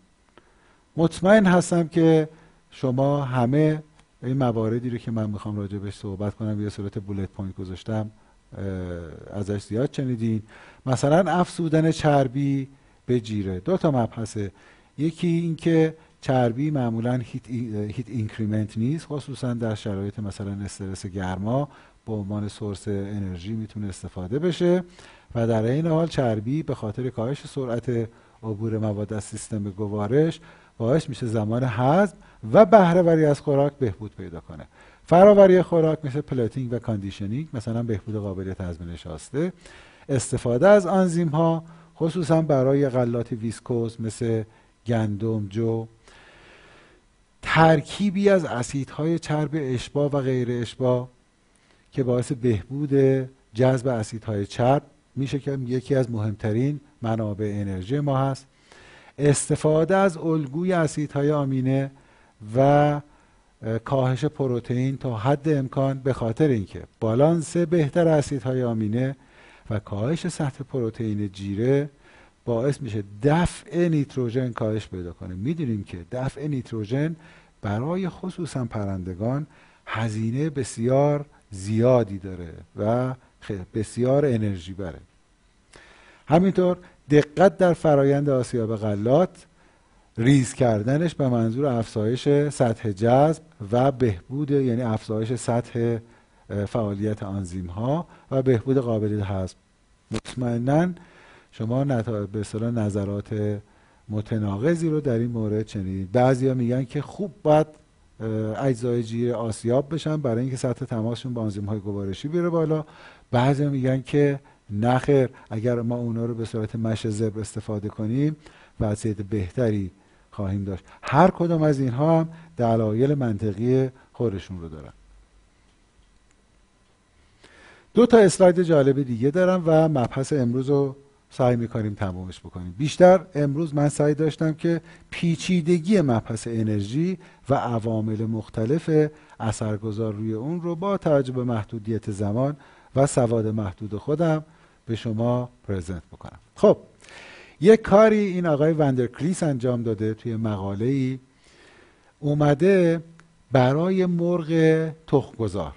مطمئن هستم که شما همه این مواردی رو که من میخوام راجع بهش صحبت کنم یه صورت بولت پوینت گذاشتم ازش زیاد شنیدین. مثلا افزودن چربی به جیره. 2 تا مبحثه. یکی این که چربی معمولا هیت اینکریمنت نیست، خصوصا در شرایط مثلا استرس گرما به عنوان سورس انرژی میتونه استفاده بشه و در این حال چربی به خاطر کاهش سرعت عبور مواد از سیستم گوارش باعث میشه زمان هضم و بهره وری از خوراک بهبود پیدا کنه. فراوری خوراک مثل پلاتینگ و کاندیشنینگ، مثلا بهبود قابلیت هضم نشاسته، استفاده از آنزیم ها خصوصا برای غلات ویسکوز مثل گندم، جو، ترکیبی از اسیدهای چرب اشباع و غیر اشباع که باعث بهبود جذب اسیدهای چرب میشه که یکی از مهمترین منابع انرژی ما هست. استفاده از الگوی اسیدهای آمینه و کاهش پروتئین تا حد امکان به خاطر اینکه بالانس بهتر اسیدهای آمینه و کاهش سطح پروتئین جیره باعث میشه دفع نیتروژن کاهش پیدا کنه. میدونیم که دفع نیتروژن برای خصوصا پرندگان هزینه بسیار زیادی داره و بسیار انرژی بره. همینطور دقت در فرایند آسیاب غلات، ریز کردنش به منظور افزایش سطح جذب و بهبود، یعنی افزایش سطح فعالیت آنزیم ها و بهبود قابلیت هضم. مطمئناً شما به اصطلاح نظرات متناقضی رو در این مورد شنیدید. بعضیا میگن که خوب باید اجزای جیره آسیاب بشن برای اینکه سطح تماسشون با آنزیم های گوارشی بیاره بالا. بعضیا میگن که نخیر، اگر ما اونا رو به صورت مش زبر استفاده کنیم وضعیت بهتری خواهیم داشت. هر کدام از اینها هم دلایل منطقی خودشون رو دارن. 2 تا اسلاید جالب دیگه دارم و مبحث امروز رو سعی میکنیم تمامش بکنیم. بیشتر امروز من سعی داشتم که پیچیدگی مبحث انرژی و عوامل مختلف اثرگذار روی اون رو با توجه به محدودیت زمان و سواد محدود خودم به شما پرزنت بکنم. خب یک کاری این آقای وندرکلیس انجام داده، توی مقاله‌ای اومده برای مرغ تخم‌گذار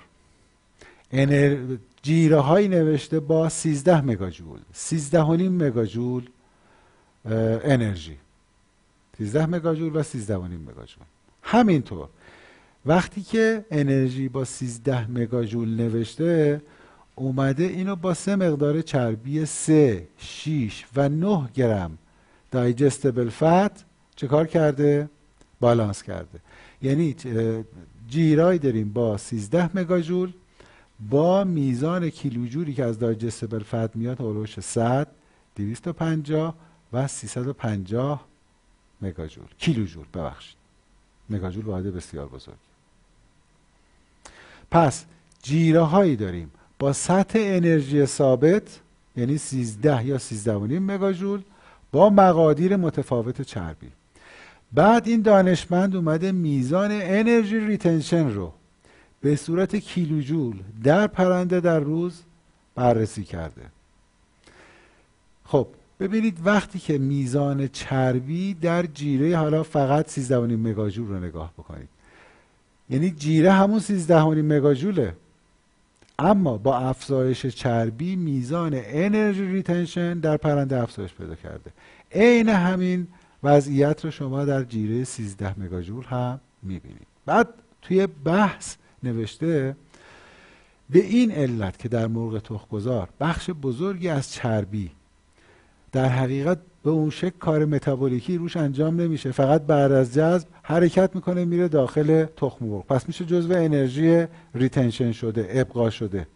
جیره هایی نوشته با 13 مگاجول، 13.5 مگاجول انرژی، 13 مگاجول و 13.5 مگاجول. همینطور وقتی که انرژی با 13 مگاجول نوشته، اومده اینو با 3 مقدار چربی 3، 6 و 9 گرم دایجستبل فت چه کار کرده؟ بالانس کرده. یعنی جیرایی داریم با 13 مگاجول با میزان کیلوجولی که از دایجستبل فت میاد هولوش 100، 250 و 350 مگاجول، کیلوجول ببخشید، مگاجول واحد بسیار بزرگ. پس جیره هایی داریم با سطح انرژی ثابت، یعنی 13 یا 13.5 مگاجول با مقادیر متفاوت چربی. بعد این دانشمند اومده میزان انرژی ریتنشن رو به صورت کیلوجول در پرنده در روز بررسی کرده. خب ببینید وقتی که میزان چربی در جیره، حالا فقط 13.5 مگاجول رو نگاه بکنید، یعنی جیره همون 13.5 مگاجوله، اما با افزایش چربی میزان انرژی ریتنشن در پرنده افزایش پیدا کرده. عین همین وضعیت رو شما در جیره 13 مگاجول هم میبینید. بعد توی بحث نوشته به این علت که در مرغ تخم‌گذار بخش بزرگی از چربی در حقیقت به اون شکل کار متابولیکی روش انجام نمیشه، فقط بعد از جذب حرکت میکنه میره داخل تخم مرغ، پس میشه جزو انرژی ریتنشن شده، ابقا شده،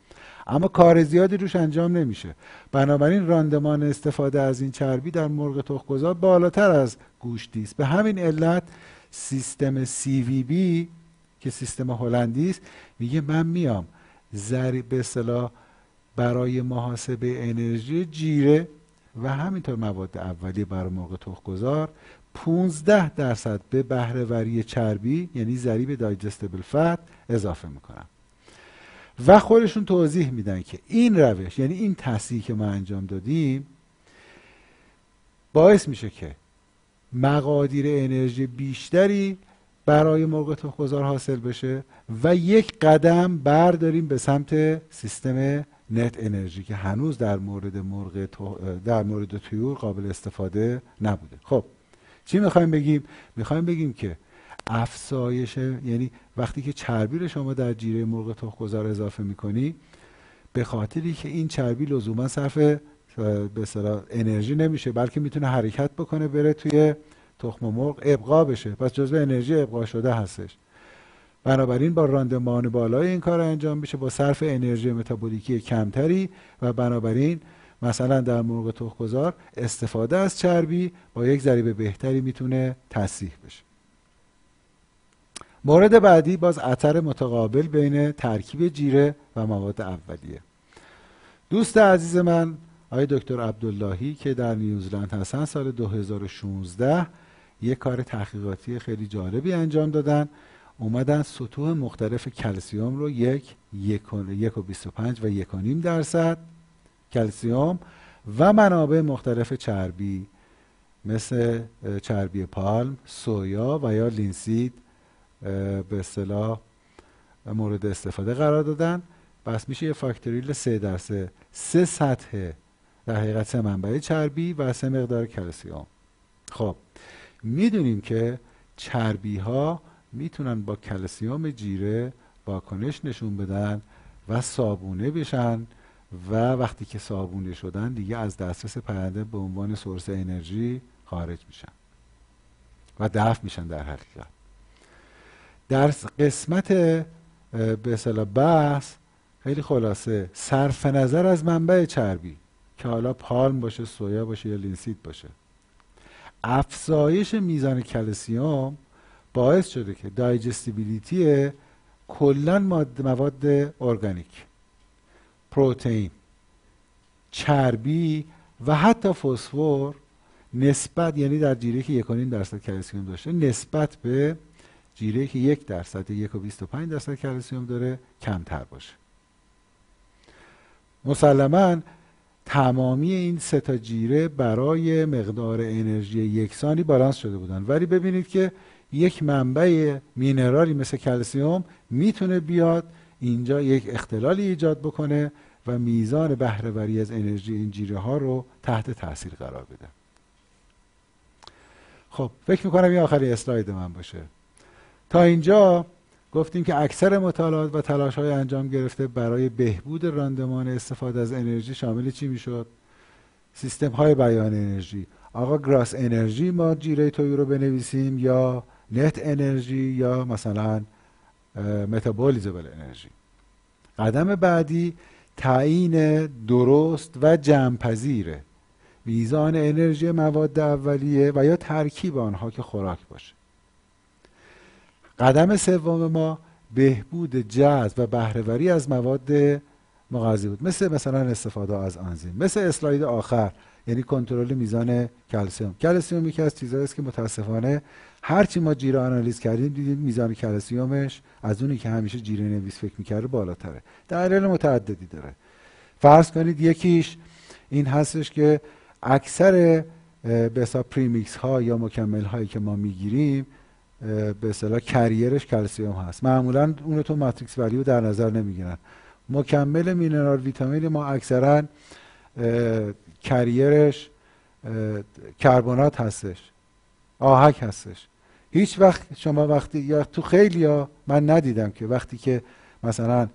اما کار زیادی روش انجام نمیشه. بنابراین راندمان استفاده از این چربی در مرغ تخم‌گذار بالاتر از گوشتی است. به همین علت سیستم CVB که سیستم هلندی است میگه من میام به اصطلاح برای محاسبه انرژی جیره و همینطور مواد اولیه برای مرغ تخم‌گذار 15% به بهره وری چربی، یعنی ضریب دایجستبل فت، اضافه میکنم و خودشون توضیح میدن که این روش، یعنی این تصحیحی که ما انجام دادیم، باعث میشه که مقادیر انرژی بیشتری برای مرغ تخم‌گذار حاصل بشه و یک قدم برداریم به سمت سیستم نت انرژی که هنوز در مورد طیور قابل استفاده نبوده. خب چی میخوایم بگیم؟ میخوایم بگیم که افزایش، یعنی وقتی که چربی رو شما در جیره مرغ تخم‌گذار اضافه میکنی، به خاطری که این چربی لزوما صرف به اصطلاح انرژی نمیشه، بلکه میتونه حرکت بکنه بره توی تخم مرغ ابقا بشه، پس جزو انرژی ابقا شده هستش. بنابراین با راندمان بالای این کار انجام میشه با صرف انرژی متابولیکی کمتری و بنابراین مثلا در مرغ تخم‌گذار استفاده از چربی با یک ضریب بهتری میتونه تصحیح بشه. مورد بعدی باز اثر متقابل بین ترکیب جیره و مواد اولیه. دوست عزیز من آقای دکتر عبداللهی که در نیوزلند هستن سال 2016 یک کار تحقیقاتی خیلی جالبی انجام دادن. اومدن سطوح مختلف کلسیم رو 1.25 و 1.5% کلسیم و منابع مختلف چربی مثل چربی پالم، سویا و یا لینسید به اصطلاح مورد استفاده قرار دادن. بس میشه یه فاکتوریل 3 سه سطح در حقیقت 3 منبع چربی و 3 مقدار کلسیم. خب میدونیم که چربی ها میتونن با کلسیم جیره واکنش نشون بدن و صابونه بشن و وقتی که صابونه شدن دیگه از دسترس پرنده به عنوان سورس انرژی خارج میشن و دفع میشن. در حقیقت در قسمت به اصطلاح بحث خیلی خلاصه صرف نظر از منبع چربی که حالا پالم باشه، سویا باشه یا لینسید باشه، افزایش میزان کلسیم باعث شده که دایجستیبیلیتی کلا مواد ارگانیک، پروتئین، چربی و حتی فسفر نسبت، یعنی در جیره که 1.5% کلسیم داشته نسبت به جیره که 1% یا 1.25% کلسیم داره کمتر باشه. مسلماً تمامی این 3 تا جیره برای مقدار انرژی یکسانی بالانس شده بودن، ولی ببینید که یک منبع مینرالی مثل کلسیم میتونه بیاد اینجا یک اختلالی ایجاد بکنه و میزان بهره‌وری از انرژی این جیره ها رو تحت تاثیر قرار بده. خب فکر میکنم این آخری اسلاید من باشه. تا اینجا گفتیم که اکثر مطالعات و تلاش های انجام گرفته برای بهبود راندمان استفاده از انرژی شامل چی میشد؟ سیستم های بیان انرژی. آقا گراس انرژی ما جیره تویی رو بنویسیم یا نت انرژی یا مثلا متابولیزبل انرژی. قدم بعدی تعیین درست و جمع‌پذیر میزان انرژی مواد اولیه و یا ترکیب آنها که خوراک باشه. قدم سوم ما بهبود جذب و بهره‌وری از مواد مغذی بود، مثلا استفاده از آنزیم، مثل اسلاید آخر، یعنی کنترل میزان کلسیم. کلسیم یکی از چیزهایی است که متاسفانه هرچی ما جیره آنالیز کردیم دیدیم میزان کلسیمش از اونی که همیشه جیره نویس فکر می‌کرده بالاتره. دلایل متعددی داره. فرض کنید یکیش این هستش که اکثر به حساب پریمیکس ها یا مکمل هایی که ما میگیریم به اصطلاح کریرش کلسیم هست، معمولا اون رو تو ماتریکس ولیو در نظر نمیگیرن. مکمل مینرال ویتامین ما اکثرا کریرش کربنات هستش، آهک هستش. هیچ وقت شما وقتی یا تو خیلی ها من ندیدم که وقتی که مثلا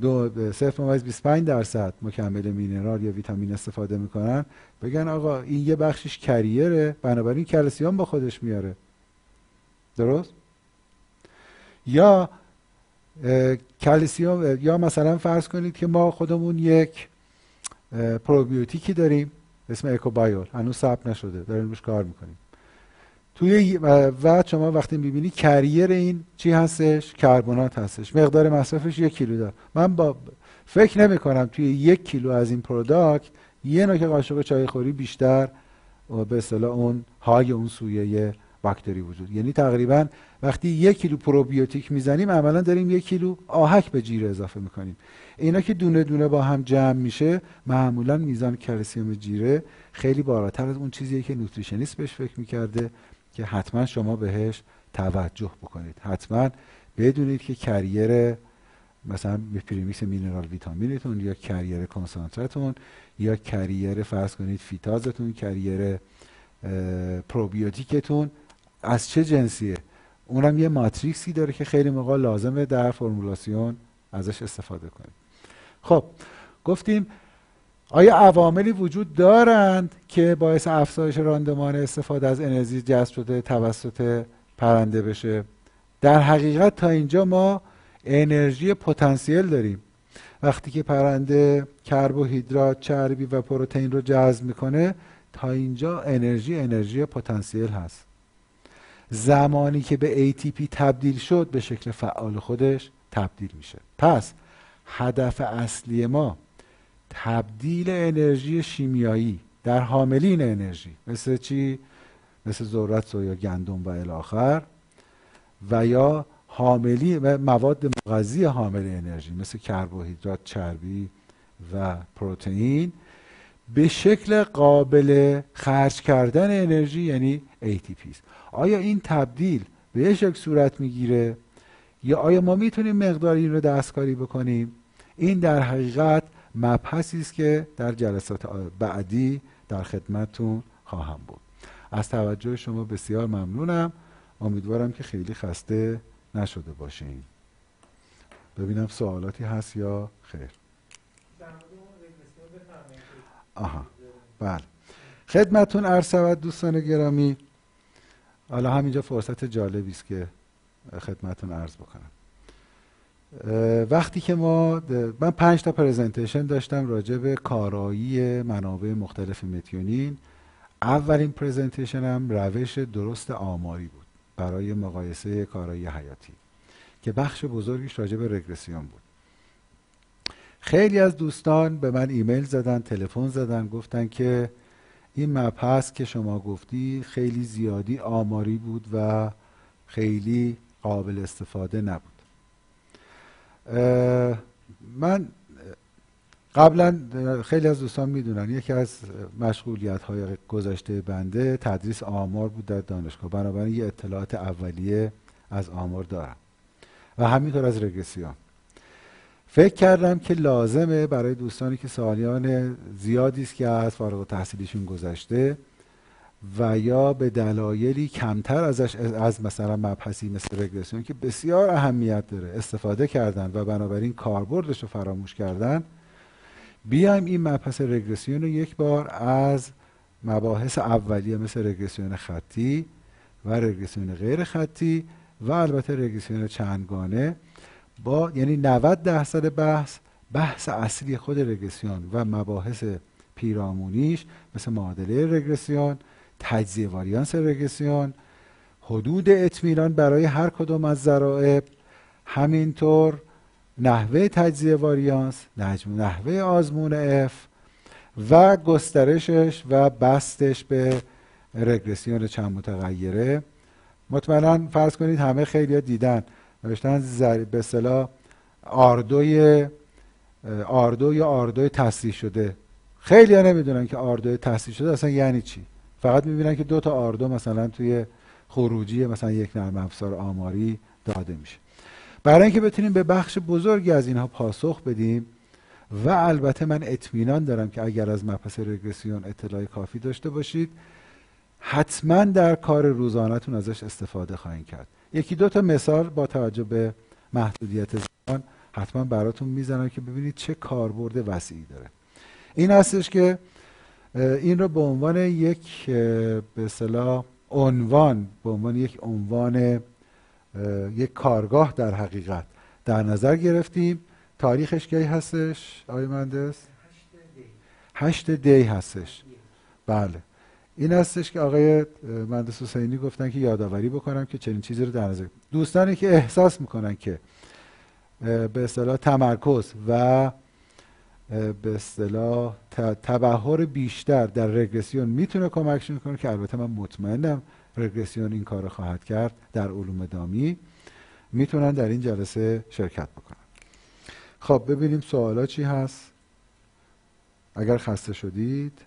0.25% مکمل مینرال یا ویتامین استفاده میکنن بگن آقا این یه بخشش کریره بنابراین کلسیم با خودش میاره. درست؟ یا کلسیم، یا مثلا فرض کنید که ما خودمون یک پروبیوتیکی داریم اسم اکوبایول، هنوز ثبت نشده، داریم روش کار میکنیم. توی و شما وقتی میبینی کریر این چی هستش؟ کربنات هستش. مقدار مصرفش 1 کیلو داره. من با فکر نمی کنم توی 1 کیلو از این پروداکت یه نوک قاشق چای خوری بیشتر به اصطلاح اون های اون سویه باکتری وجود، یعنی تقریبا وقتی 1 کیلو پروبیوتیک میزنیم عملا داریم 1 کیلو آهک به جیره اضافه میکنیم. اینا که دونه دونه با هم جمع میشه معمولا میزان کلسیم جیره خیلی بالاتر از اون چیزیه که نوتریشنیست بهش فکر میکرده که حتما شما بهش توجه بکنید. حتما بدونید که کریر مثلا پریمیکس مینرال ویتامینتون یا کریر کنسانتراتون یا کریر فرض کنید فیتازتون، کریر پروبیوتیکتون از چه جنسیه. اونم یه ماتریکسی داره که خیلی موقع لازمه در فرمولاسیون ازش استفاده کنیم. خب گفتیم آیا عواملی وجود دارند که باعث افزایش راندمان استفاده از انرژی جذب شده توسط پرنده بشه؟ در حقیقت تا اینجا ما انرژی پتانسیل داریم. وقتی که پرنده کربوهیدرات، چربی و پروتئین رو جذب میکنه، تا اینجا انرژی پتانسیل هست. زمانی که به ATP تبدیل شد به شکل فعال خودش تبدیل میشه. پس هدف اصلی ما تبدیل انرژی شیمیایی در حاملین انرژی، مثل چی؟ مثل ذرت، سویا، گندم و الی آخر، و یا مواد مغذی حامل انرژی مثل کربوهیدرات، چربی و پروتئین، به شکل قابل خرج کردن انرژی یعنی ATP. آیا این تبدیل به یه شکل صورت میگیره یا آیا ما میتونیم مقداری این رو دستکاری بکنیم؟ این در حقیقت مبحثی است که در جلسات بعدی در خدمتتون خواهم بود. از توجه شما بسیار ممنونم. امیدوارم که خیلی خسته نشده باشین. ببینم سوالاتی هست یا خیر. آها بله، خدمتتون عرض شود دوستان گرامی. حالا همینجا فرصت جالبی است که خدمتتون عرض بکنم. وقتی که من 5 تا پرزنتیشن داشتم راجع به کارایی منابع مختلف متیونین. اولین پرزنتیشنم روش درست آماری بود برای مقایسه کارایی حیاتی که بخش بزرگیش راجع به رگرسیون بود. خیلی از دوستان به من ایمیل زدن، تلفن زدن، گفتن که این مبحث که شما گفتی خیلی زیادی آماری بود و خیلی قابل استفاده نبود. من قبلا خیلی از دوستان میدونن یکی از مشغولیت‌های گذشته بنده تدریس آمار بود در دانشگاه، بنابراین یه اطلاعات اولیه از آمار دارم و همینطور از رگرسیون. فکر کردم که لازمه برای دوستانی که سالیان زیادی است که از فارغ التحصیلیشون گذشته و یا به دلایلی کمتر از مثلا مبحثی مثل رگرسیون که بسیار اهمیت داره استفاده کردن و بنابراین کاربردش رو فراموش کردن، بیایم این مبحث رگرسیون رو یک بار از مباحث اولیه مثل رگرسیون خطی و رگرسیون غیر خطی و البته رگرسیون چندگانه با یعنی 90% بحث اصلی خود رگرسیون و مباحث پیرامونیش مثل معادله رگرسیون، تجزیه واریانس رگرسیون، حدود اطمینان برای هر کدام از ضرائب، همینطور نحوه تجزیه واریانس، نحوه آزمون F و گسترشش و بستش به رگرسیون چند متغیره. مطمئنا فرض کنید همه خیلی دیدن نوشتن به اصطلاح آردو یا آردوی تصریح شده. خیلی ها نمیدونن که آردوی تصریح شده اصلا یعنی چی. فقط میبینن که 2 تا آردو مثلا توی خروجی مثلا یک نرم افزار آماری داده میشه. برای اینکه بتونیم به بخش بزرگی از اینها پاسخ بدیم و البته من اطمینان دارم که اگر از مبحث رگرسیون اطلاع کافی داشته باشید حتما در کار روزانه‌تون ازش استفاده خواهید کرد. 1-2 تا مثال با توجه به محدودیت زمان حتما براتون میزنم که ببینید چه کاربرد وسیعی داره. این هستش که این رو به عنوان یک به اصطلاح عنوان، به عنوان یک کارگاه در حقیقت در نظر گرفتیم. تاریخش کی هستش آقای مهندس؟ 8 دی هستش. بله این هستش که آقای مهندس حسینی گفتن که یادآوری بکنم که چنین چیزی رو در نظر. دوستانی که احساس میکنن که به اصطلاح تمرکز و به اصطلاح تبحر بیشتر در رگرسیون میتونه کمکشون کنه که البته من مطمئنم رگرسیون این کار خواهد کرد در علوم دامی، میتونن در این جلسه شرکت بکنن. خب ببینیم سوالا چی هست. اگر خسته شدید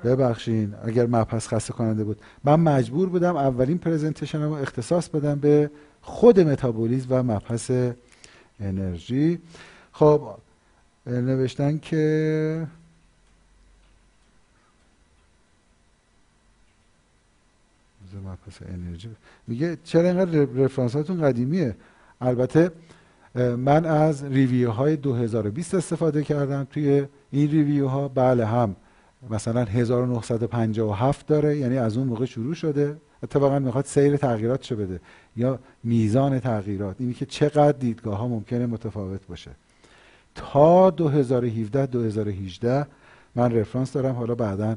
ببخشین، اگر مبحث خسته کننده بود. من مجبور بودم اولین پرزنتیشنم رو اختصاص بدم به خود متابولیسم و مبحث انرژی. خب نوشتن که مبحث انرژی میگه چرا اینقدر رفرنس هاتون قدیمیه؟ البته من از ریویو های 2020 استفاده کردم. توی این ریویو ها بله هم مثلا 1957 داره، یعنی از اون موقع شروع شده، اتفاقا میخواد سیر تغییراتشو بده یا میزان تغییرات، اینی که چقدر دیدگاه ها ممکنه متفاوت باشه، تا 2017 2018 من رفرنس دارم. حالا بعداً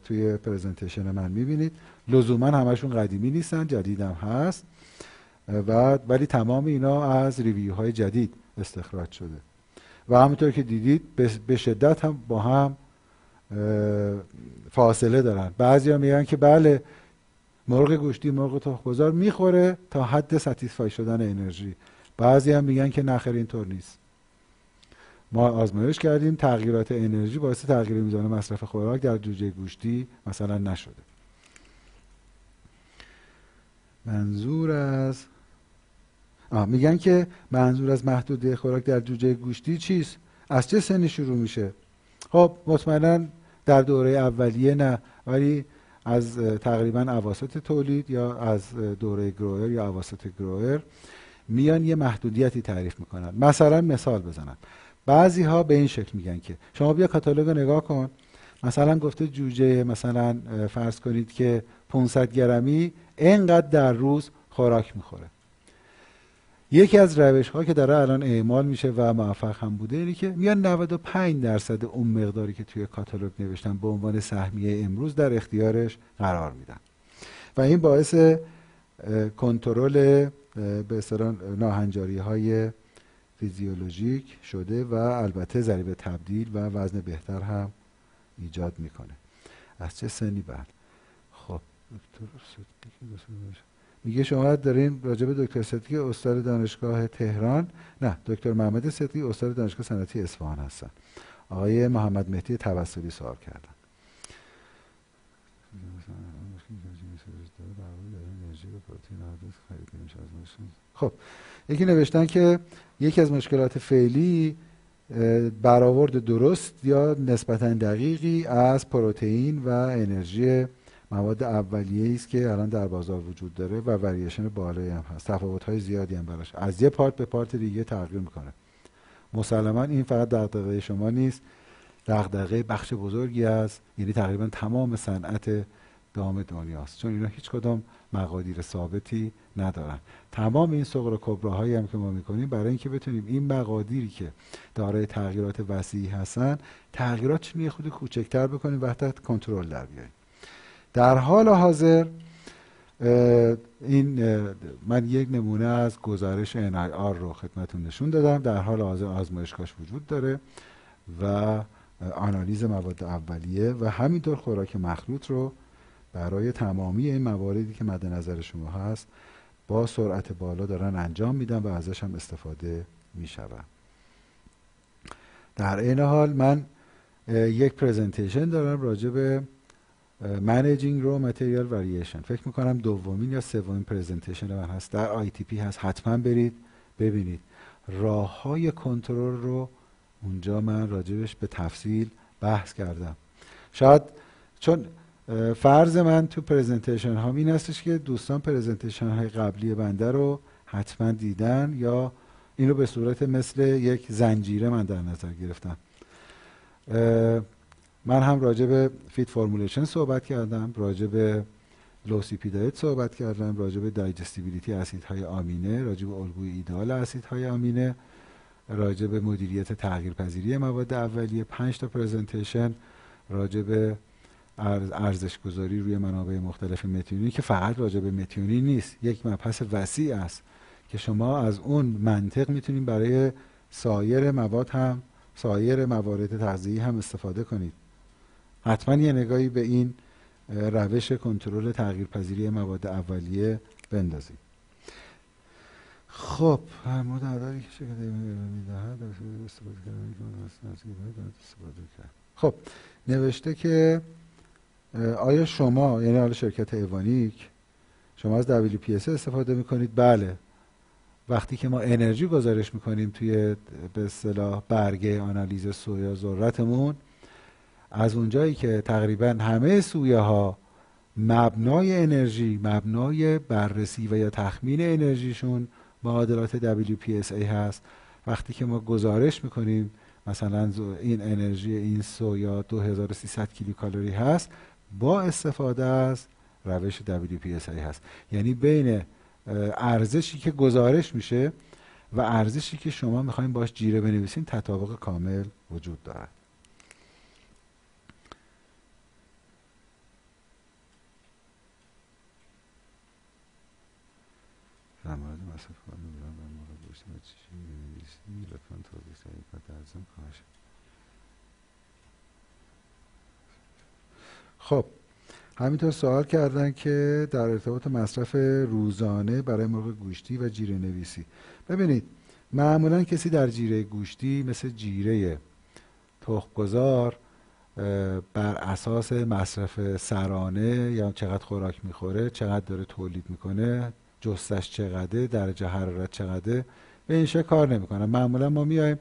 توی پرزنتیشن من میبینید لزوما همشون قدیمی نیستن، جدیدم هست ولی تمام اینا از ریویوهای جدید استخراج شده و همونطور که دیدید به شدت هم با هم فاصله دارن. بعضیا میگن که بله مرغ گوشتی مرغ تخم‌گذار میخوره تا حد ستیسفای شدن انرژی، بعضی هم میگن که نخیر اینطور نیست. ما آزمایش کردیم تغییرات انرژی باعث تغییر میزان مصرف خوراک در جوجه گوشتی مثلا نشده. میگن که منظور از محدودیت خوراک در جوجه گوشتی چیست؟ از چه سنی شروع میشه؟ خب مطمئنا در دوره اولیه نه، ولی از تقریبا اواسط تولید یا از دوره گروئر یا اواسط گروئر میان یه محدودیتی تعریف میکنن. مثلا مثال بزنم، بعضی ها به این شکل میگن که شما بیا کاتالوگ رو نگاه کن، مثلا گفته جوجه مثلا فرض کنید که 500 گرمی اینقدر در روز خوراک میخوره. یکی از روش ها که داره الان اعمال میشه و موفق هم بوده اینه که میان 95% اون مقداری که توی کاتالوگ نوشتن به عنوان سهمیه امروز در اختیارش قرار میدن و این باعث کنترل به اصطلاح ناهنجاری های فیزیولوژیک شده و البته ضریب تبدیل و وزن بهتر هم ایجاد میکنه. از چه سنی بعد؟ خب میگه شما دارین راجع به دکتر صدیقی استاد دانشگاه تهران، نه دکتر محمد صدیقی استاد دانشگاه صنعتی اصفهان هستن، آقای محمد مهدی توسلی سوال کردن. خب یکی نوشتن که یکی از مشکلات فعلی برآورد درست یا نسبتاً دقیقی از پروتئین و انرژی مواد اولیه‌ای است که الان در بازار وجود داره و وریشن بالایی هم هست، تفاوت‌های زیادی هم براش از یه پارت به پارت دیگه تغییر میکنه. مسلماً این فقط دغدغه شما نیست، دغدغه بخش بزرگی از یعنی تقریبا تمام صنعت دام دنیاست، چون اینا هیچ کدام مقادیر ثابتی ندارن. تمام این صغر و کبراهایی هم که ما میکنیم برای اینکه بتونیم این مقادیری که دارای تغییرات وسیعی هستن تغییراتشون یه خود کوچکتر بکنیم و حتی کنترل در بیاریم. در حال حاضر من یک نمونه از گزارش NIR رو خدمتتون نشون دادم. در حال حاضر آزمایشگاهش وجود داره و آنالیز مواد اولیه و همینطور خوراک مخلوط رو برای تمامی این مواردی که مد نظر شما هست با سرعت بالا دارن انجام میدن و ازش هم استفاده میشود. در این حال من یک پرزنتیشن دارم راجع به Managing Raw Material Variation. فکر میکنم دومین یا سومین پرزنتیشن من هست، در ITP هست، حتما برید ببینید. راه های کنترل رو اونجا من راجبش به تفصیل بحث کردم. شاید چون فرض من تو پرزنتیشن ها این هستش که دوستان پرزنتیشن های قبلی بنده رو حتما دیدن یا این رو به صورت مثل یک زنجیره من در نظر گرفتم. من هم راجع به فیت فرمولیشن صحبت کردم، راجع به لو سی پی دایت صحبت کردم، راجع به دایجستیبیلیتی اسیدهای آمینه، راجع به الگوی ایدئال اسیدهای آمینه، راجع به مدیریت تغییرپذیری مواد اولیه، 5 تا پرزنتیشن راجع به ارزش گذاری روی منابع مختلف متیونی که فقط راجع به متیونی نیست، یک مبحث وسیع است که شما از اون منطق میتونید برای سایر مواد هم سایر موارد تغذیه‌ای هم استفاده کنید. حتما یه نگاهی به این روش کنترل تغییرپذیری مواد اولیه بندازید. خب فرمود عددی که شرکت میدهد استفاده کرد. خب نوشته که آیا شما یعنی حالا شرکت ایوانیک شما از WPS استفاده میکنید؟ بله. وقتی که ما انرژی گزارش میکنیم توی به اصطلاح برگه آنالیز سویا ذرتمون، از اونجایی که تقریبا همه سویه ها مبنای انرژی، مبنای بررسی و یا تخمین انرژیشون معادلات WPSA هست. وقتی که ما گزارش میکنیم مثلا این انرژی این سویا 2300 کیلوکالری هست، با استفاده از روش WPSA هست. یعنی بین ارزشی که گزارش میشه و ارزشی که شما میخواین باش جیره بنویسین تطابق کامل وجود دارد. در مورد مصرف کاربران و موقع گوشت و چیزی بنویسی لطفاً توضیح دهید و در ضمن کاهش. خب همینطور سوال کردن که در ارتباط مصرف روزانه برای مرغ گوشتی و جیره نویسی. ببینید معمولا کسی در جیره گوشتی مثل جیره تخم‌گذار بر اساس مصرف سرانه یا چقدر خوراک میخوره، چقدر داره تولید میکنه، جستش چقدره، درجه حرارت چقدره، به این شکل کار نمیکنه. معمولا ما میایم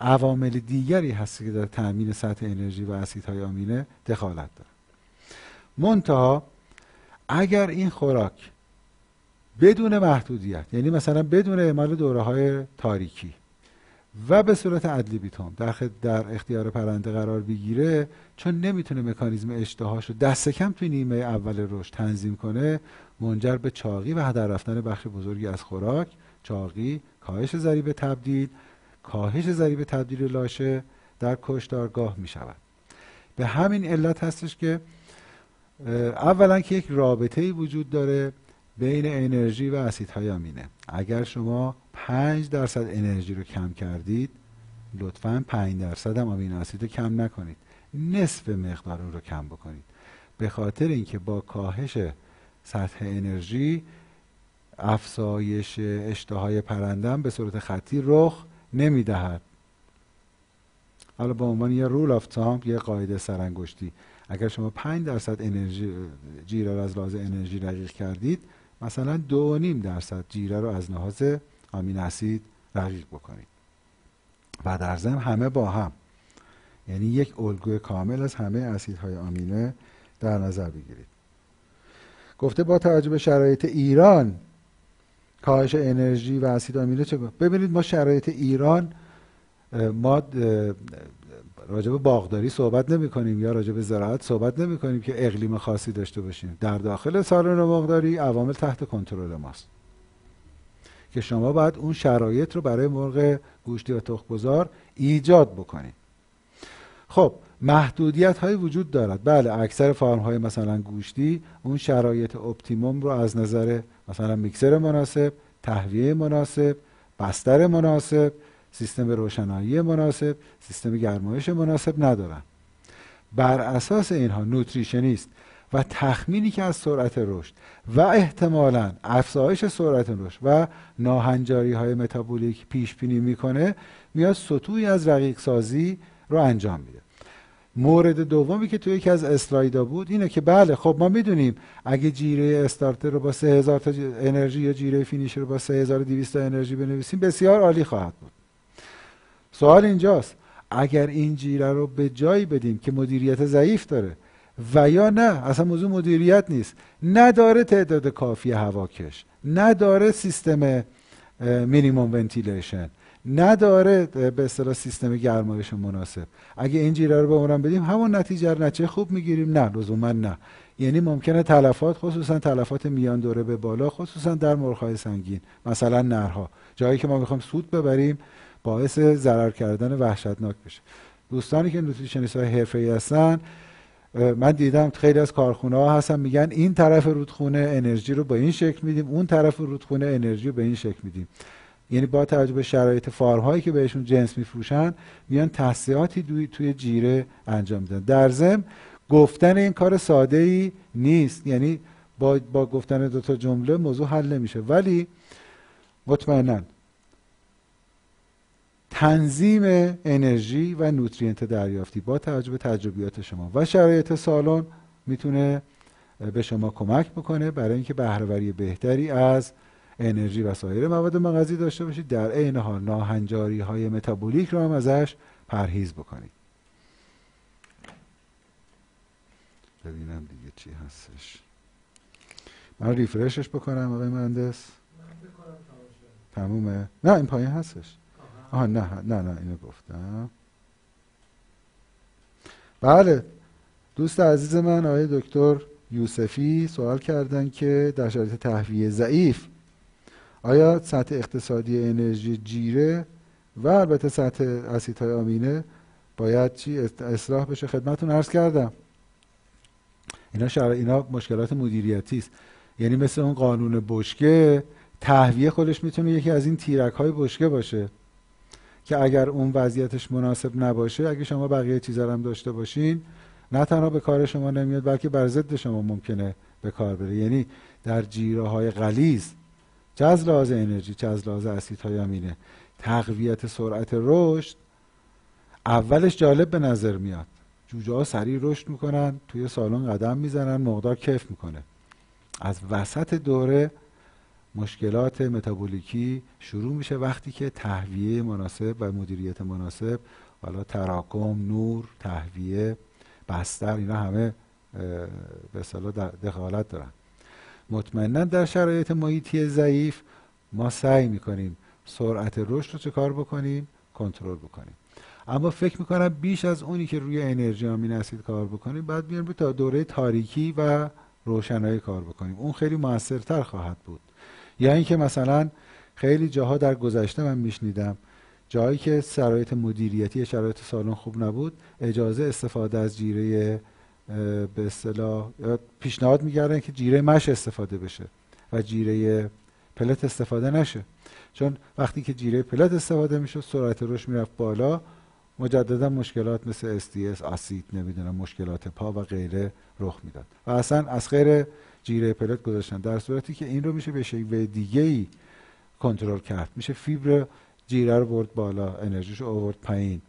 عوامل دیگری هست که در تامین سطح انرژی و اسیدهای آمینه دخالت داره. منتها اگر این خوراک بدون محدودیت، یعنی مثلا بدون اعمال دوره‌های تاریکی و به صورت ادلی بیتون در اختیار پرنده قرار بگیره، چون نمیتونه مکانیزم اشتهاشو دست کم توی نیمه اول رشد تنظیم کنه، منجر به چاقی و هدر رفتن بخش بزرگی از خوراک، چاقی، کاهش ضریب تبدیل لاشه در کشتارگاه میشود. به همین علت هستش که اولا که یک رابطه‌ای وجود داره بین انرژی و اسیدهای آمینه. اگر شما 5% انرژی رو کم کردید، لطفاً 5% هم آمینو اسید رو کم نکنید، نصف مقدار اون رو کم بکنید، به خاطر اینکه با کاهش سطح انرژی افزایش اشتهای پرنده به صورت خطی رخ نمیدهد. حالا به عنوان یه رول آف تام، یه قاعده سرانگشتی، اگر شما 5% انرژی جیره رو از لحاظ انرژی رقیق کردید، مثلا 2.5% جیره رو از لحاظ آمین اسید رقیق بکنید و در ضمن همه با هم، یعنی یک الگوی کامل از همه اسیدهای آمینه در نظر بگیرید. گفته با توجه به شرایط ایران کاهش انرژی و اسید آمینه چه؟ ببینید ما شرایط ایران، ما راجع به باغداری صحبت نمی کنیم یا راجع به زراعت صحبت نمی کنیم که اقلیم خاصی داشته باشیم. در داخل سالن باغداری عوامل تحت کنترل ماست که شما باید اون شرایط رو برای مرغ گوشتی و تخم‌گذار ایجاد بکنید. خب محدودیت های وجود دارد. بله، اکثر فارم های مثلا گوشتی اون شرایط اپتیموم رو از نظر مثلا میکسر مناسب، تهویه مناسب، بستر مناسب، سیستم روشنایی مناسب، سیستم گرمایش مناسب ندارن. بر اساس اینها نوتریشنیست و تخمینی که از سرعت رشد و احتمالاً افزایش سرعت رشد و ناهنجاری های متابولیک پیش بینی میکنه، میاد سطوحی از رقیق سازی رو انجام میده. مورد دومی که توی یکی از اسلایدا بود اینه که بله خب ما میدونیم اگه جیره استارتر رو با 3000 تا انرژی یا جیره فینیشر رو با 3200 تا انرژی بنویسیم بسیار عالی خواهد بود. سوال اینجاست اگر این جیره رو به جایی بدیم که مدیریت ضعیف داره و یا نه اصلا موضوع مدیریت نیست، نداره تعداد کافی هواکش، نداره سیستم مینیمم ونتیلیشن، نداره به اصطلاح سیستم گرمایش مناسب، اگه این جیره رو به اونم بدیم همون نتیجه خوب میگیریم؟ نه، لزوما نه. یعنی ممکنه تلفات، خصوصا تلفات میان دوره به بالا، خصوصا در مرغ‌های سنگین مثلا نرها، جایی که ما میخوایم سود ببریم، باعث ضرر کردن وحشتناک بشه. دوستانی که نوتریشنیست های حرفه‌ای هستن، من دیدم خیلی از کارخونه ها هستن میگن این طرف رودخونه انرژی رو به این شکل میدیم، اون طرف رودخونه انرژی رو به این شکل میدیم. یعنی با توجه به شرایط فارم هایی که بهشون جنس میفروشن میان تصحیحاتی توی جیره انجام میدن. در ضمن گفتن این کار ساده ای نیست، یعنی با گفتن 2 تا جمله موضوع حل نمیشه، ولی مطمئناً تنظیم انرژی و نوترینت دریافتی با توجه به تجربیات شما و شرایط سالن میتونه به شما کمک بکنه برای اینکه بهره‌وری بهتری از انرژی و سایر مواد مغذی داشته باشید، در عین حال ناهنجاری های متابولیک رو هم ازش پرهیز بکنید. ببینم دیگه چی هستش. من ریفرشش بکنم آقای مهندس. تمومه؟ نه این پایین هستش. آها نه اینو گفتم. بله دوست عزیز من آقای دکتر یوسفی سوال کردن که در شرایط تهویه ضعیف آیا سطح اقتصادی انرژی جیره و البته سطح اسیدهای آمینه باید چی اصلاح بشه؟ خدمتتون عرض کردم اینا مشکلات مدیریتی است. یعنی مثل اون قانون بشکه، تهویه خودش میتونه یکی از این تیرک‌های بشکه باشه که اگر اون وضعیتش مناسب نباشه، اگه شما بقیه چیزا هم داشته باشین، نه تنها به کار شما نمیاد بلکه بر ضد شما ممکنه به کار بره. یعنی در جیره‌های غلیظ، چه از لحاظ انرژی چه از لحاظ اسیدهای امینه، تقویت سرعت رشد اولش جالب به نظر میاد. جوجه ها سریع رشد میکنن، توی سالن قدم میزنن، مقدار کیف میکنه. از وسط دوره مشکلات متابولیکی شروع میشه وقتی که تهویه مناسب و مدیریت مناسب، حالا تراکم، نور، تهویه، بستر، اینا همه به اصطلاح دخالت دارن. مطمئنا در شرایط محیطی ضعیف ما سعی میکنیم سرعت رشد رو چه کار بکنیم؟ کنترل بکنیم. اما فکر میکنم بیش از اونی که روی انرژی آمین اسید کار بکنیم، بعد بیاریم تا دوره تاریکی و روشنایی کار بکنیم. اون خیلی موثرتر خواهد بود. یا اینکه مثلا خیلی جاها در گذشته من میشنیدم جایی که شرایط مدیریتی، شرایط سالن خوب نبود، اجازه استفاده از جیره به اصطلاح پیشنهاد می‌کردن که جیره مش استفاده بشه و جیره پلت استفاده نشه، چون وقتی که جیره پلت استفاده میشه سرعت رشد میرفت بالا، مجددا مشکلات مثل SDS، اسید، نمیدونم مشکلات پا و غیره رخ میداد و اصلا از خیر جیره پلت گذاشتن، در صورتی که این رو میشه به شکل دیگه‌ای کنترل کرد. میشه فیبر جیره رو برد بالا، انرژیش رو آورد پایین،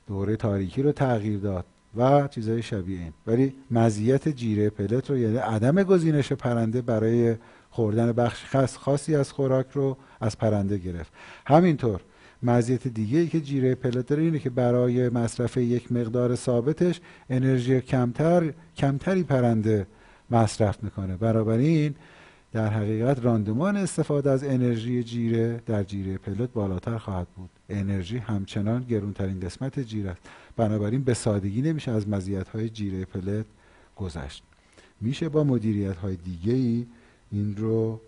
دوره تاریکی رو تغییر داد و چیزای شبیه این. ولی مزیت جیره پلت رو، یعنی عدم گزینش پرنده برای خوردن بخش خاصی از خوراک رو از پرنده گرفت. همینطور مزیت دیگه ای که جیره پلت داره اینه که برای مصرف یک مقدار ثابتش انرژی کمتری پرنده مصرف میکنه. بنابراین در حقیقت راندمان استفاده از انرژی جیره در جیره پلت بالاتر خواهد بود. انرژی همچنان گرونترین قسمت جیره است. بنابراین به سادگی نمیشه از مزیت‌های جیره پلت گذشت. میشه با مدیریت‌های دیگه‌ای این رو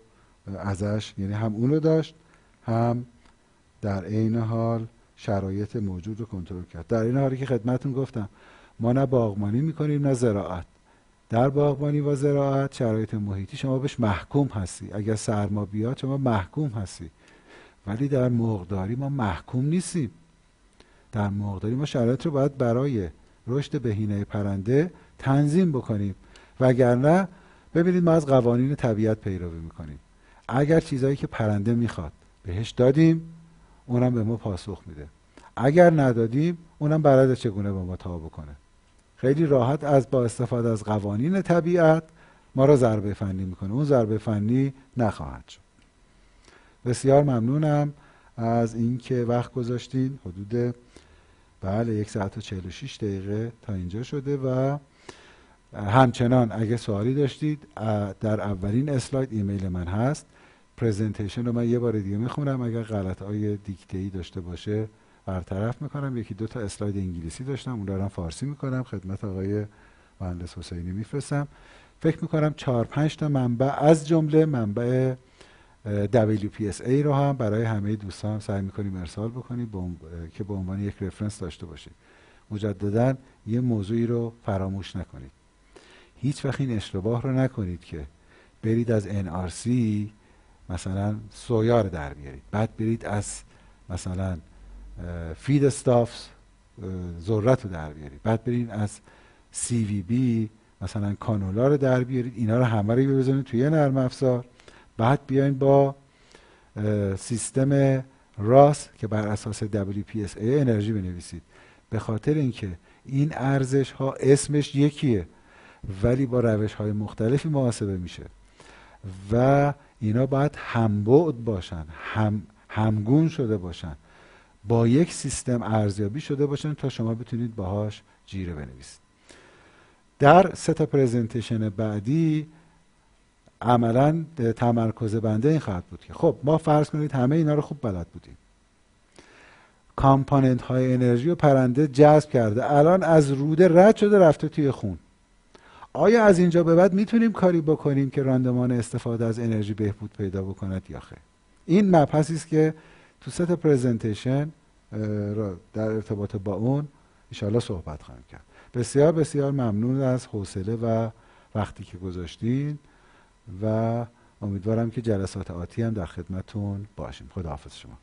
ازش، یعنی هم اون رو داشت، هم در عین حال شرایط موجود رو کنترل کرد. در این حالی که خدمتتون گفتم ما نه باغبانی میکنیم نه زراعت. در باغبانی و زراعت شرایط محیطی شما بهش محکوم هستی، اگر سرما بیاد شما محکوم هستی، ولی در مرغداری ما محکوم نیستیم. در مرغداری ما شرایط رو باید برای رشد بهینه پرنده تنظیم بکنیم، وگرنه ببینید ما از قوانین طبیعت پیروی میکنیم. اگر چیزایی که پرنده میخواد بهش دادیم، اونم به ما پاسخ میده. اگر ندادیم، اونم بلده چگونه با ما تا بکنه. خیلی راحت از با استفاده از قوانین طبیعت ما را ضربه فنی میکنه. اون ضربه فنی نخواهد شد. بسیار ممنونم از اینکه وقت گذاشتین. حدود 1 ساعت و 46 دقیقه تا اینجا شده و همچنان اگه سوالی داشتید در اولین اسلاید ایمیل من هست. پرزنتیشن رو من یه بار دیگه میخونم، اگر غلط‌های دیکته‌ای داشته باشه برطرف میکنم. 1-2 تا اسلاید انگلیسی داشتم، اون رو هم فارسی میکنم، خدمت آقای مهندس حسینی میفرستم. فکر میکنم 4-5 تا منبع از جمله منبع WPSA رو هم برای همه دوستان سعی میکنیم ارسال بکنیم که به عنوان یک رفرنس داشته باشید. مجددا یه موضوعی رو فراموش نکنید. هیچ وقت این اشتباه رو نکنید که برید از NRC مثلا سویا رو در بیارید، بعد برید از مثلا فید استافز ذرت رو در بیارید، بعد برید از CVB مثلا کانولا رو در بیارید، اینا رو همه رو بزنید توی نرم افزار، بعد بیاین با سیستم راس که بر اساس WPSA انرژی بنویسید. به خاطر اینکه این ارزش ها اسمش یکیه ولی با روش های مختلفی محاسبه میشه و اینا باید همبعد باشن، همگون شده باشن، با یک سیستم ارزیابی شده باشن تا شما بتونید باهاش جیره بنویسید. در 3 تا پرزنتیشن بعدی عملا تمرکز بنده این خواهد بود که خب ما فرض کنید همه اینا رو خوب بلد بودیم، کامپوننت های انرژی رو پرنده جذب کرده، الان از روده رد شده رفته توی خون. آیا از اینجا به بعد میتونیم کاری بکنیم که راندمان استفاده از انرژی بهبود پیدا بکند یا خیر؟ این مبحثی است که تو ست پرزنتیشن در ارتباط با اون انشاءالله صحبت خواهیم کرد. بسیار بسیار ممنون از حوصله و وقتی که گذاشتین و امیدوارم که جلسات آتی هم در خدمتون باشیم. خداحافظ شما.